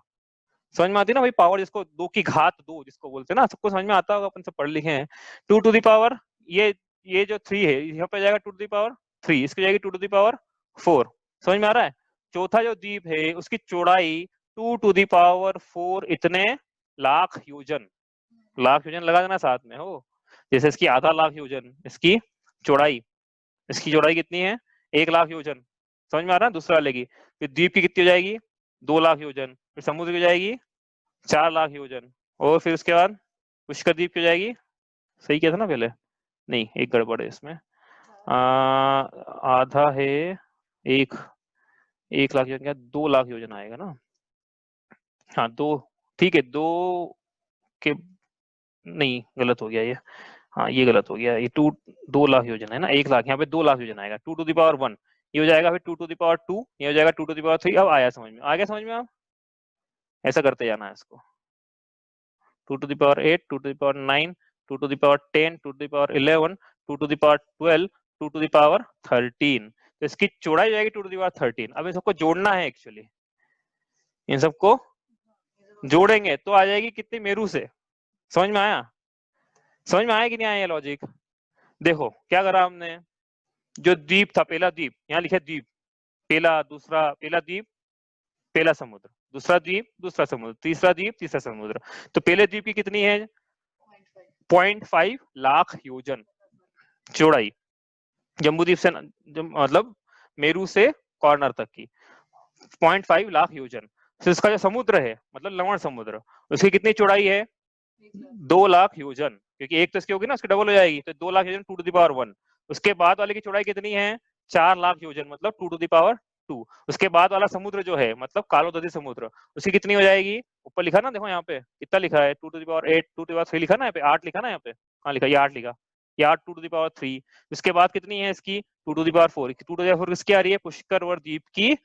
समझ में आती है ना भाई, पावर जिसको 2 की घात 2 जिसको बोलते हैं ना, सबको समझ में आता होगा, अपन सब पढ़ लिखे हैं। 2 टू द पावर ये जो 3 है यहाँ पे जाएगा 2 टू द पावर 3, इसकी जाएगी 2 टू द पावर 4। समझ में आ रहा है। चौथा जो द्वीप है उसकी चौड़ाई 2 टू द पावर 4 इतने लाख योजन, लाख योजन लगा देना साथ में हो, जैसे इसकी आधा लाख योजन इसकी चौड़ाई, इसकी चौड़ाई कितनी है 1 लाख योजन। समझ में आ रहा है। दूसरा वाले की फिर द्वीप की कितनी हो जाएगी 2 लाख योजन, फिर समुद्र की हो जाएगी 4 लाख योजन, और फिर उसके बाद पुष्कर द्वीप की हो जाएगी, सही किया था ना पहले, नहीं एक गड़बड़ है इसमें, आधा है 1 लाख योजन, क्या 2 लाख योजन आएगा ना, हाँ 2, ठीक है 2 के, नहीं गलत हो गया ये, हाँ ये गलत हो गया, ये 2 लाख योजन है ना, 1 लाख, यहाँ पे 2 लाख योजन आएगा, 2 टू द पावर 1 ये हो जाएगा, फिर 2 टू द पावर 2 ये हो जाएगा, 2 टू द पावर 3। अब आया समझ में, आ गया समझ में। आप ऐसा करते जाना है इसको, 2 to the power 8, 2 to the power 9, 2 to the power 10, 2 to the power 11, 2 to the power 12, 2 to the power 13। तो इसकी चौड़ाई जाएगी 2 टू द पावर 13। अब इन सबको जोड़ना है, एक्चुअली इन सबको जोड़ेंगे तो आ जाएगी कितनी, मेरू से। समझ में आया, समझ में आया कि नहीं आया ये लॉजिक। देखो क्या करा हमने, जो द्वीप था, पहला द्वीप यहाँ लिखे द्वीप, पहला दूसरा, पहला द्वीप पहला समुद्र, दूसरा द्वीप दूसरा समुद्र, तीसरा द्वीप तीसरा समुद्र। तो पहले द्वीप की कितनी है 0.5 लाख योजन चौड़ाई, जम्बूद्वीप से मतलब मेरू से कॉर्नर तक की 0.5 लाख योजन। तो इसका जो समुद्र है मतलब लवण समुद्र, उसकी कितनी चौड़ाई है 2 लाख योजन, क्योंकि एक तो इसकी होगी ना, उसकी डबल हो जाएगी, तो 2 लाख योजन 2 टू द पावर 1। उसके बाद वाले की चौड़ाई कितनी है 4 लाख योजन मतलब 2 टू द पावर 2। उसके बाद वाला समुद्र जो है मतलब कालोदधी समुद्र, उसकी कितनी हो जाएगी, ऊपर लिखा ना, देखो यहाँ पे कितना लिखा है 2 to the power 8, 2 to the power 3 लिखा ना, यहाँ पे 8 लिखा ना, यहाँ पे हाँ लिखा, ये 8 लिखा, ये 8 2 टू द पावर 3। उसके बाद कितनी है इसकी 2 to the power 4, 2 to the power 4 किसकी आ रही है, पुष्कर द्वीप की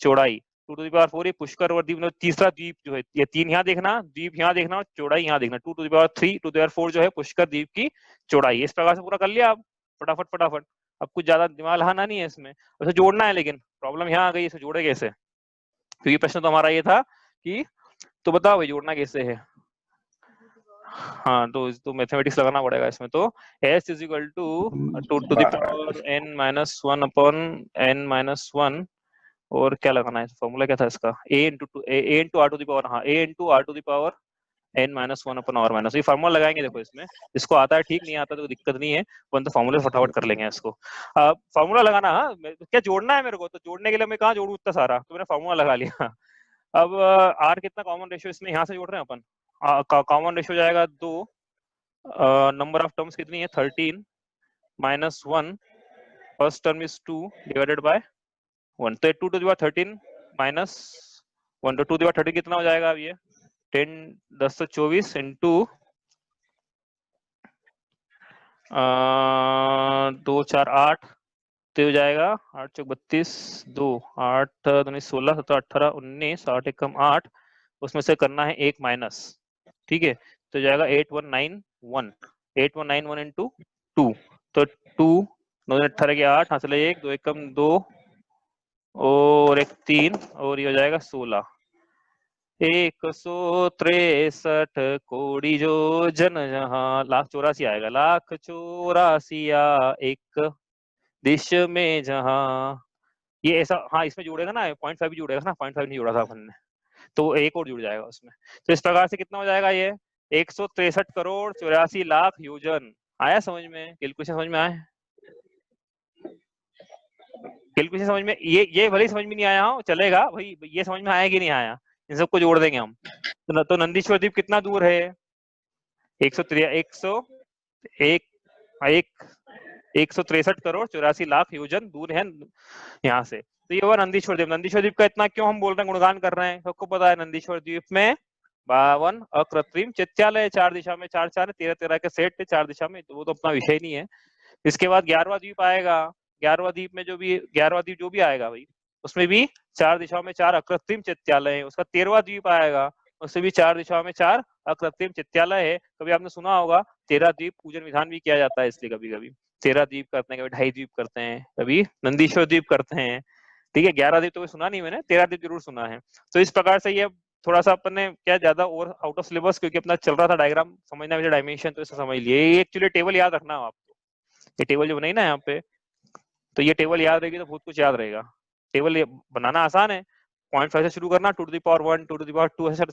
चौड़ाई 2 टू द पावर 4, ये पुष्कर द्वीप, तीसरा द्वीप जो है, ये 3 यहाँ देखना, द्वीप यहाँ देखना और चौड़ाई यहाँ देखना, 2 to the power 3, 2 to the power 4 जो है पुष्कर द्वीप की चौड़ाई। इस प्रकार से पूरा कर लिया आप फटाफट फटाफट, अब कुछ ज्यादा दिमाग लगाना नहीं है इसमें, उसे जोड़ना है, लेकिन प्रॉब्लम यहाँ आ गई, इसे जोड़े कैसे, क्योंकि प्रश्न तो हमारा ये था कि तो बताओ भाई जोड़ना कैसे है। हाँ तो मैथमेटिक्स लगाना पड़ेगा इसमें। तो s is equal to 2 to the power n minus 1 upon n minus 1, और क्या लगाना है, फॉर्मूला क्या था इसका, a into r to the power, हाँ a into r to the power n minus 1 upon r minus, ये फॉर्मूला लगाएंगे। देखो इसमें इसको आता है ठीक, नहीं आता तो दिक्कत नहीं है, तो फॉर्मूले फटाफट कर लेंगे इसको। फॉर्मूला लगाना, हाँ क्या जोड़ना है मेरे को, तो जोड़ने के लिए मैं कहाँ जोड़ू इतना सारा, तो मैंने फॉर्मूला लगा लिया। अब r कितना कॉमन रेशियो इसमें यहाँ से जोड़ रहे हैं अपन, कॉमन रेशियो जाएगा 2, नंबर ऑफ टर्म्स कितनी है 13 minus 1, first term is 2 divided by 1, तो 2 टू द पावर 13 माइनस 1, तो 2 टू द पावर 13 कितना हो जाएगा अब ये 10 10 तो 24 इंटू 2 4 8, तो हो जाएगा 8 चौक 32, 2 8 2 16 17 18 19, 8 एक कम 8, उसमें से करना है 1 माइनस, ठीक है, तो जाएगा 8191, 8191 इंटू 2, तो 2 9 18 के 8, हाथ चले 1 2 एक कम 2 और 1 3, और ये हो जाएगा 16, 163 कोड़ी जो जन जहाँ, 1,84,000 आएगा, 1,84,000 एक देश में जहाँ, ये ऐसा, हाँ इसमें जुड़ेगा ना 0.5 भी जुड़ेगा ना, 0.5 नहीं जुड़ा था अपन ने, तो एक और जुड़ जाएगा उसमें। तो इस प्रकार से कितना हो जाएगा ये 163 करोड़ 84 लाख योजन। आया समझ में, कैलकुलेशन समझ में आया, कैलकुलेशन समझ में, ये भले समझ में नहीं आया हो चलेगा भाई, ये समझ में आया कि नहीं आया, इन सबको जोड़ देंगे हम। तो नंदीश्वर द्वीप कितना दूर है 163 करोड़ 84 लाख योजन दूर है यहाँ से। तो ये हुआ नंदीश्वर द्वीप। नंदीश्वर द्वीप का इतना क्यों हम बोल रहे हैं, गुणगान कर रहे हैं, सबको पता है नंदीश्वर द्वीप में 52 अकृत्रिम चैत्यालय, 4 दिशा में 4 4 13 13 के सेट 4 दिशा में, तो वो तो अपना विषय नहीं है। इसके बाद 11वां द्वीप आएगा, 11वां द्वीप में जो भी 11वां द्वीप जो भी आएगा भाई, उसमें भी 4 दिशाओं में 4 अकृत्रिम चित्यालय है। उसका 13वां द्वीप आएगा, उससे भी 4 दिशाओं में 4 अकृत्रिम चित्यालय है। कभी आपने सुना होगा 13 द्वीप पूजन विधान भी किया जाता है, इसलिए कभी कभी 13 द्वीप करते हैं, कभी 2.5 द्वीप करते हैं, कभी नंदीश्वर द्वीप करते हैं। ठीक है, 11 द्वीप तो कोई सुना नहीं मैंने, 13 द्वीप जरूर सुना है। तो इस प्रकार से ये थोड़ा सा अपन ने क्या ज्यादा और आउट ऑफ सिलेबस, क्योंकि अपना चल रहा था डायग्राम समझना मुझे डायमेंशन, तो इसे समझ लिए। ये एक्चुअली टेबल याद रखना है आपको, ये टेबल जो बनाई ना यहाँ पे, तो ये टेबल याद रहेगी तो बहुत कुछ याद रहेगा। टेबल बनाना आसान है, 0.5 से शुरू करना, 2 to the power 1, 2 to the power 2 ऐसे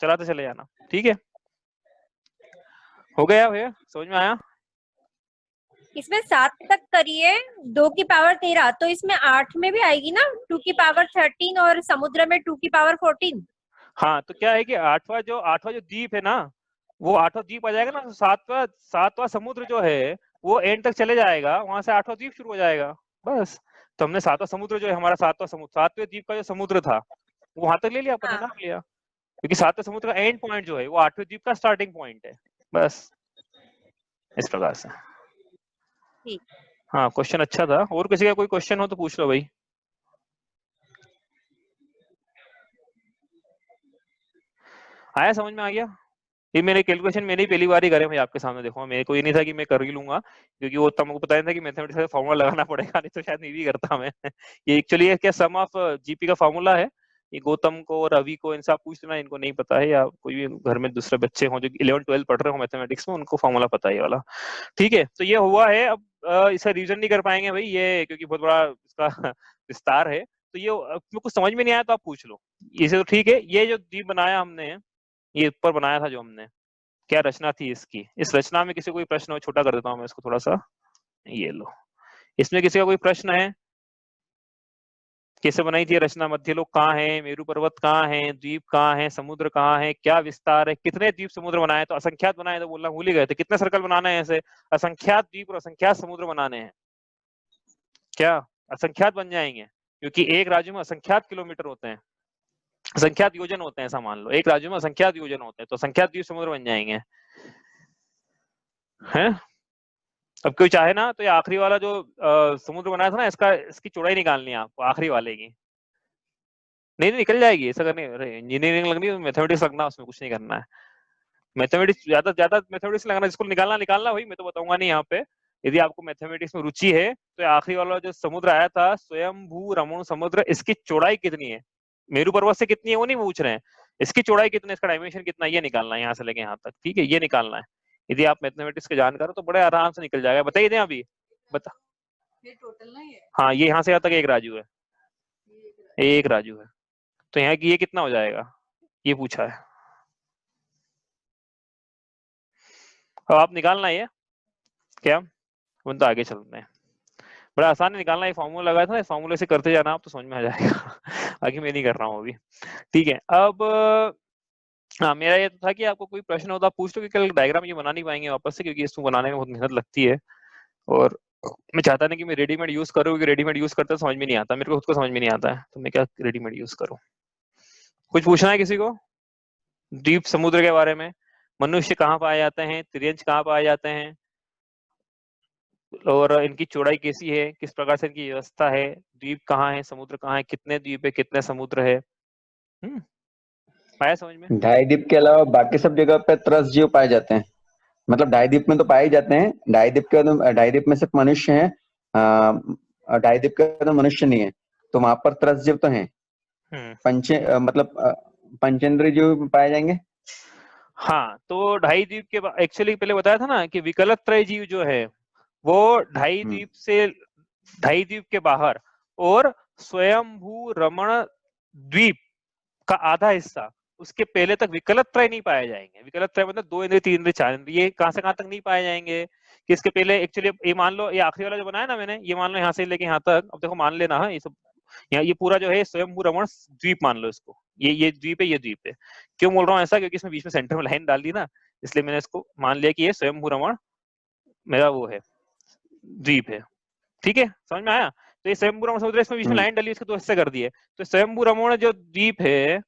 चलाते चले जाना। ठीक है, हो गया भैया, समझ में आया? इसमें 7 तक करिए, 2 की पावर 13, तो इसमें 8 में भी आएगी ना 2 की पावर 13 और समुद्र में 2 की पावर 14। हाँ, तो क्या है कि आठवां जो द्वीप है ना, वो 8वां द्वीप आ जाएगा ना, तो 7वां समुद्र जो है वो एंड तक चले जाएगा, वहां से 8वां द्वीप शुरू हो जाएगा। बस, तो हमने 7वां समुद्र जो है हमारा 7वां समुद्र, 7वें द्वीप का जो समुद्र था वो वहां तक ले लिया अपन ने, हाँ। नाम लिया, क्योंकि 7वें समुद्र का एंड पॉइंट जो है वो 8वें द्वीप का स्टार्टिंग पॉइंट है। बस इस प्रकार से। ठीक। हाँ, क्वेश्चन अच्छा था। और किसी का कोई क्वेश्चन हो तो पूछ लो भाई। आया, समझ में आ गया? ये मेरे कैलकुलेशन मैंने ही पहली बार ही करे भाई आपके सामने, देखो मेरे को ये नहीं था कि मैं कर ही लूंगा, क्योंकि वो तब मुझे पता नहीं था कि मैथमेटिक्स का फॉर्मूला लगाना पड़ेगा, नहीं तो शायद नहीं भी करता मैं। ये एक्चुअली क्या सम ऑफ जीपी का फॉर्मूला है, ये गौतम को और रवि को इनसे आप पूछ लेना, इनको नहीं पता है, या कोई भी घर में दूसरे बच्चे हों जो 11-12 पढ़ रहे हो मैथमेटिक्स में, उनको फॉर्मूला पता है ये वाला। ठीक है, तो ये हुआ है। अब इसे रिविजन नहीं कर पाएंगे भाई ये, क्योंकि बहुत बड़ा इसका विस्तार है, तो ये कुछ समझ में नहीं आया तो आप पूछ लो। इसे तो ठीक है, ये जो द्वीप बनाया हमने, ये ऊपर बनाया था जो हमने, क्या रचना थी इसकी, इस रचना में किसी को कोई प्रश्न हो, छोटा कर देता हूं मैं इसको थोड़ा सा, ये लो, इसमें किसी का कोई प्रश्न है? कैसे बनाई थी रचना? मध्य लोक कहाँ है, मेरू पर्वत कहाँ है, द्वीप कहाँ है, समुद्र कहाँ है, क्या विस्तार है, कितने द्वीप समुद्र बनाए? तो असंख्यात बनाए, तो बोलना भूल ही गए थे। कितने सर्कल बनाने हैं ऐसे? असंख्यात द्वीप और असंख्यात समुद्र बनाने हैं। क्या असंख्यात बन जाएंगे? क्योंकि एक राज्य में असंख्यात किलोमीटर होते हैं, असंख्यात योजन होते हैं, ऐसा मान लो एक राज्य में असंख्यात योजन होते हैं, तो असंख्यात द्वीप समुद्र बन जाएंगे हैं। अब कोई चाहे ना तो ये आखिरी वाला जो समुद्र बनाया था ना, इसकी चौड़ाई निकालनी है आपको, आखिरी वाले की। नहीं निकल जाएगी, ऐसा करनी, इंजीनियरिंग लगनी है, मैथमेटिक्स लगना, उसमें कुछ नहीं करना है। मैथमेटिक्स ज्यादा मैथमेटिक्स लगना, जिसको निकालना भाई, मैं तो बताऊंगा नहीं यहाँ पे। यदि आपको मैथमेटिक्स में रुचि है तो आखिरी वाला जो समुद्र आया था, स्वयंभू रमण समुद्र, इसकी चौड़ाई कितनी है, मेरू पर्वत से कितनी है वो नहीं पूछ रहे हैं, इसकी चौड़ाई कितनी है, इसका डायमेंशन कितना, ये निकालना है यहाँ से लेके यहाँ तक। ठीक है, ये निकालना है। यदि आप मैथमेटिक्स के जानकार हो तो बड़े आराम से निकल जाएगा। बताइए दें अभी, बता। ये टोटल नहीं है, हाँ, ये यहाँ से यहाँ तक एक राजू है, ये एक राजू है, तो यहाँ की ये कितना हो जाएगा, ये पूछा है। अब आप निकालना है क्या, हम तो आगे चलते हैं। बड़ा आसान है निकालना, ये फॉर्मूला लगाया था ना, इस फॉर्मूले से करते जाना आप, तो समझ में आ जाएगा। आगे मैं नहीं कर रहा हूँ अभी। ठीक है, अब हाँ, मेरा ये था कि आपको कोई प्रश्न हो तो आप पूछ लो, क्योंकि कल डायग्राम ये बना नहीं पाएंगे वापस से, क्योंकि इसको बनाने में बहुत मेहनत लगती है, और मैं चाहता नहीं कि मैं रेडीमेड यूज करूँ, क्योंकि रेडीमेड यूज करते समझ में नहीं आता, मेरे को खुद को समझ में नहीं आता है, तो मैं क्या रेडीमेड यूज करूँ। कुछ पूछना है किसी को द्वीप समुद्र के बारे में? मनुष्य कहाँ पाए जाते हैं, त्रियंश कहाँ पाए जाते हैं, और इनकी चौड़ाई कैसी है, किस प्रकार से इनकी व्यवस्था है, द्वीप कहाँ है, समुद्र कहाँ है, कितने द्वीप है, कितने समुद्र है। आया समझ में? ढाई द्वीप के अलावा बाकी सब जगह पे त्रस जीव पाए जाते हैं, मतलब ढाई द्वीप में तो पाए जाते हैं, ढाई द्वीप में सिर्फ मनुष्य है, ढाई द्वीप के अंदर मनुष्य नहीं है, तो वहां पर त्रस जीव तो है। मतलब पंचेंद्रीय जीव पाए जाएंगे। हाँ, तो ढाई द्वीप के एक्चुअली पहले बताया था ना कि विकलत त्रय जीव जो है वो ढाई द्वीप के बाहर, और स्वयंभू रमण द्वीप का आधा हिस्सा, उसके पहले तक विकलत त्रय नहीं पाए जाएंगे। विकलत त्रय मतलब 2 इंद्रिय, 3 इंद्रिय, 4 इंद्रिय, ये कहां से कहां तक नहीं पाए जाएंगे कि इसके पहले एक्चुअली, ये मान लो ये आखिरी वाला जो बनाया ना मैंने, ये मान लो यहाँ से लेके यहाँ तक, अब देखो मान लेना, ये सब यहाँ ये पूरा जो है स्वयंभू रमण द्वीप मान लो इसको, ये द्वीप है, ये द्वीप है। क्यों बोल रहा हूँ ऐसा, क्योंकि इसमें बीच में सेंटर में लाइन डाल दी ना, इसलिए मैंने इसको मान लिया कि ये स्वयंभू रमण मेरा वो है, द्वीप है। ठीक है, समझ में आया? तो ये स्वयंभू रमण समुद्र, इसमें बीच में लाइन डाली, इसको 2 हिस्से कर दिए, तो स्वयंभू रमण जो द्वीप है,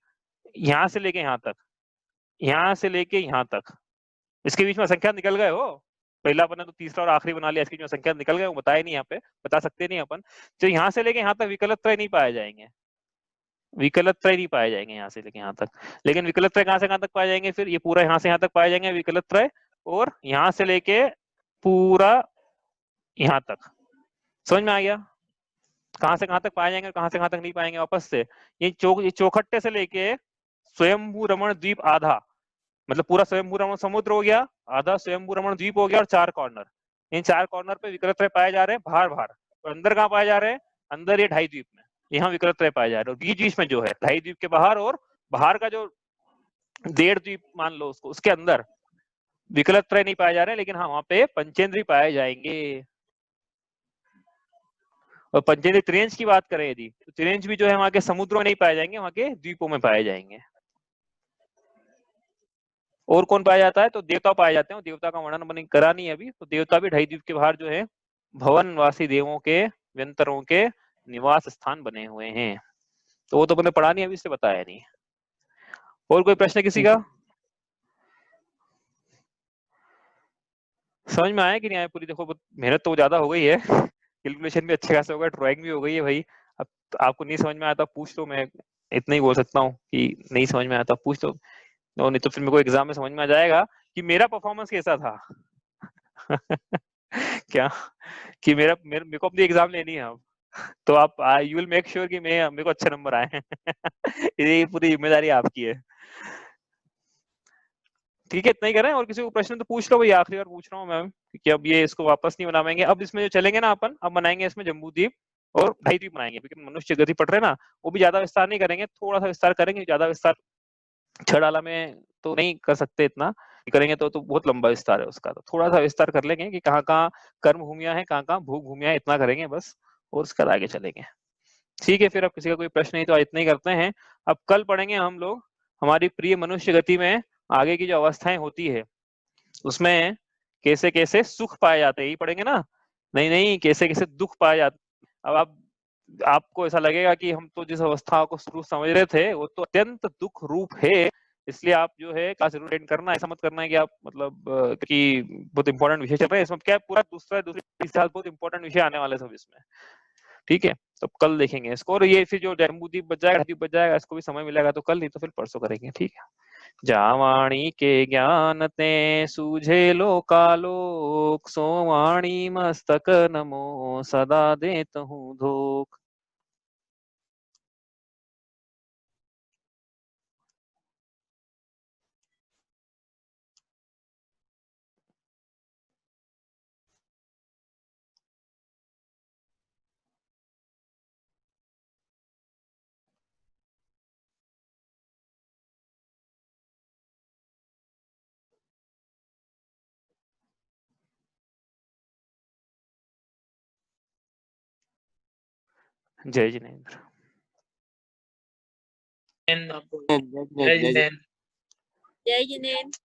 यहाँ से लेके यहाँ तक, यहाँ से लेके यहाँ तक, इसके बीच में असंख्यात निकल गए हो, पहला अपन ने तो तीसरा और आखिरी बना लिया, इसकी जो संख्या निकल गए वो बताए नहीं, यहाँ पे बता सकते नहीं अपन। तो यहाँ से लेके यहाँ तक विकलत्रय नहीं पाए जाएंगे, विकलत्रय नहीं पाए जाएंगे यहाँ से लेके यहाँ तक। लेकिन विकलत्रय कहाँ से कहाँ तक पाए जाएंगे, फिर ये पूरा यहाँ से यहाँ तक पाए जाएंगे विकलत्रय, और यहाँ से लेके पूरा यहाँ तक। समझ में आ गया कहाँ से कहाँ तक पाए जाएंगे और कहाँ से कहाँ तक नहीं पाएंगे वापस से। ये चौखट्टे से लेके स्वयंभू रमण द्वीप आधा, मतलब पूरा स्वयंभू रमण समुद्र हो गया, आधा स्वयंभू रमण द्वीप हो गया, और 4 कॉर्नर। इन 4 कॉर्नर पे विकलत्रय पाए जा रहे हैं बाहर बाहर, और अंदर कहाँ पाए जा रहे हैं, अंदर ये ढाई द्वीप में यहाँ विकलत्रय पाए जा रहे हैं। और बीच बीच में जो है ढाई द्वीप के बाहर और बाहर का जो 1.5 द्वीप मान लो उसको, उसके अंदर विकलत्रय नहीं पाए जा रहे, लेकिन हाँ वहां पे पंचेंद्री पाए जाएंगे। और पंचेंद्री त्रियंश की बात करें यदि, तो त्रियंश भी जो है वहां के समुद्रों में नहीं पाए जाएंगे, वहां के द्वीपों में पाए जाएंगे। और कौन पाया जाता है, तो देवता पाए जाते हैं, देवता का वर्णन मैंने करा नहीं अभी। तो देवता भी ढाई द्वीप के बाहर जो है भवनवासी देवों के व्यंतरों के निवास स्थान बने हुए हैं। तो वो तो मैंने पढ़ा नहीं अभी, इससे बताया नहीं। और कोई प्रश्न किसी का समझ में आया कि नहीं आया पूरी? देखो मेहनत तो ज्यादा हो गई है, कैलकुलेशन भी अच्छे खासे हो गए, ड्राइंग भी हो गई है भाई। अब आपको नहीं समझ में आता पूछ लो, मैं इतना ही बोल सकता हूँ कि नहीं समझ में आता पूछ लो, और नहीं तो फिर मेरे को एग्जाम में समझ में आ जाएगा कि मेरा परफॉर्मेंस कैसा था। क्या कि मेरे को अपनी एग्जाम लेनी है अब, तो आप यू विल मेक श्योर कि मेरे को अच्छे नंबर आए। ये पूरी जिम्मेदारी आपकी है। ठीक है, इतना ही करें। और किसी को प्रश्न तो पूछ लो भाई, आखिरी बार पूछ रहा हूँ मैम, कि अब ये इसको वापस नहीं बनाएंगे। अब इसमें जो चलेंगे ना अपन, अब बनाएंगे इसमें जम्बूद्वीप और ढाई द्वीप बनाएंगे, क्योंकि मनुष्य गति पढ़ रहे हैं ना, वो भी ज्यादा विस्तार नहीं करेंगे, थोड़ा सा विस्तार करेंगे। ज्यादा विस्तार छड़ाला में तो नहीं कर सकते, इतना करेंगे तो बहुत लंबा विस्तार है उसका। तो थोड़ा सा विस्तार कर लेंगे कि कहाँ कहाँ कर्म भूमियां हैं, कहाँ कहाँ भूख भूमियां हैं, इतना करेंगे बस, और उसके बाद आगे चलेंगे। ठीक है, फिर अब किसी का कोई प्रश्न नहीं तो इतना ही करते हैं। अब कल पढ़ेंगे हम लोग हमारी प्रिय मनुष्य गति में आगे की जो अवस्थाएं होती है, उसमें कैसे कैसे सुख पाए जाते हैं, यही पढ़ेंगे ना। नहीं नहीं, कैसे कैसे दुख पाए जाते। अब आपको ऐसा लगेगा कि हम तो जिस अवस्था को समझ रहे थे वो तो अत्यंत दुख रूप है, इसलिए आप जो है क्लास जरूर अटेंड करना। ऐसा मत करना है कि आप मतलब कि बहुत इंपॉर्टेंट विषय चल रहे हैं इसमें, क्या पूरा दूसरी साल बहुत इंपॉर्टेंट विषय आने वाले सब इसमें। ठीक है, तो कल देखेंगे इसको। और ये फिर जो जम्बूद्वीप बच जाएगा, इसको भी समय मिलेगा तो कल, नहीं तो फिर परसों करेंगे। ठीक है। जावाणी के ज्ञान ते सूझे लोकालोक, सोवाणी मस्तक नमो सदा देत हूँ धोख। जय जिनेन्द्र। जय जिनेन्द्र। जय जिनेन्द्र।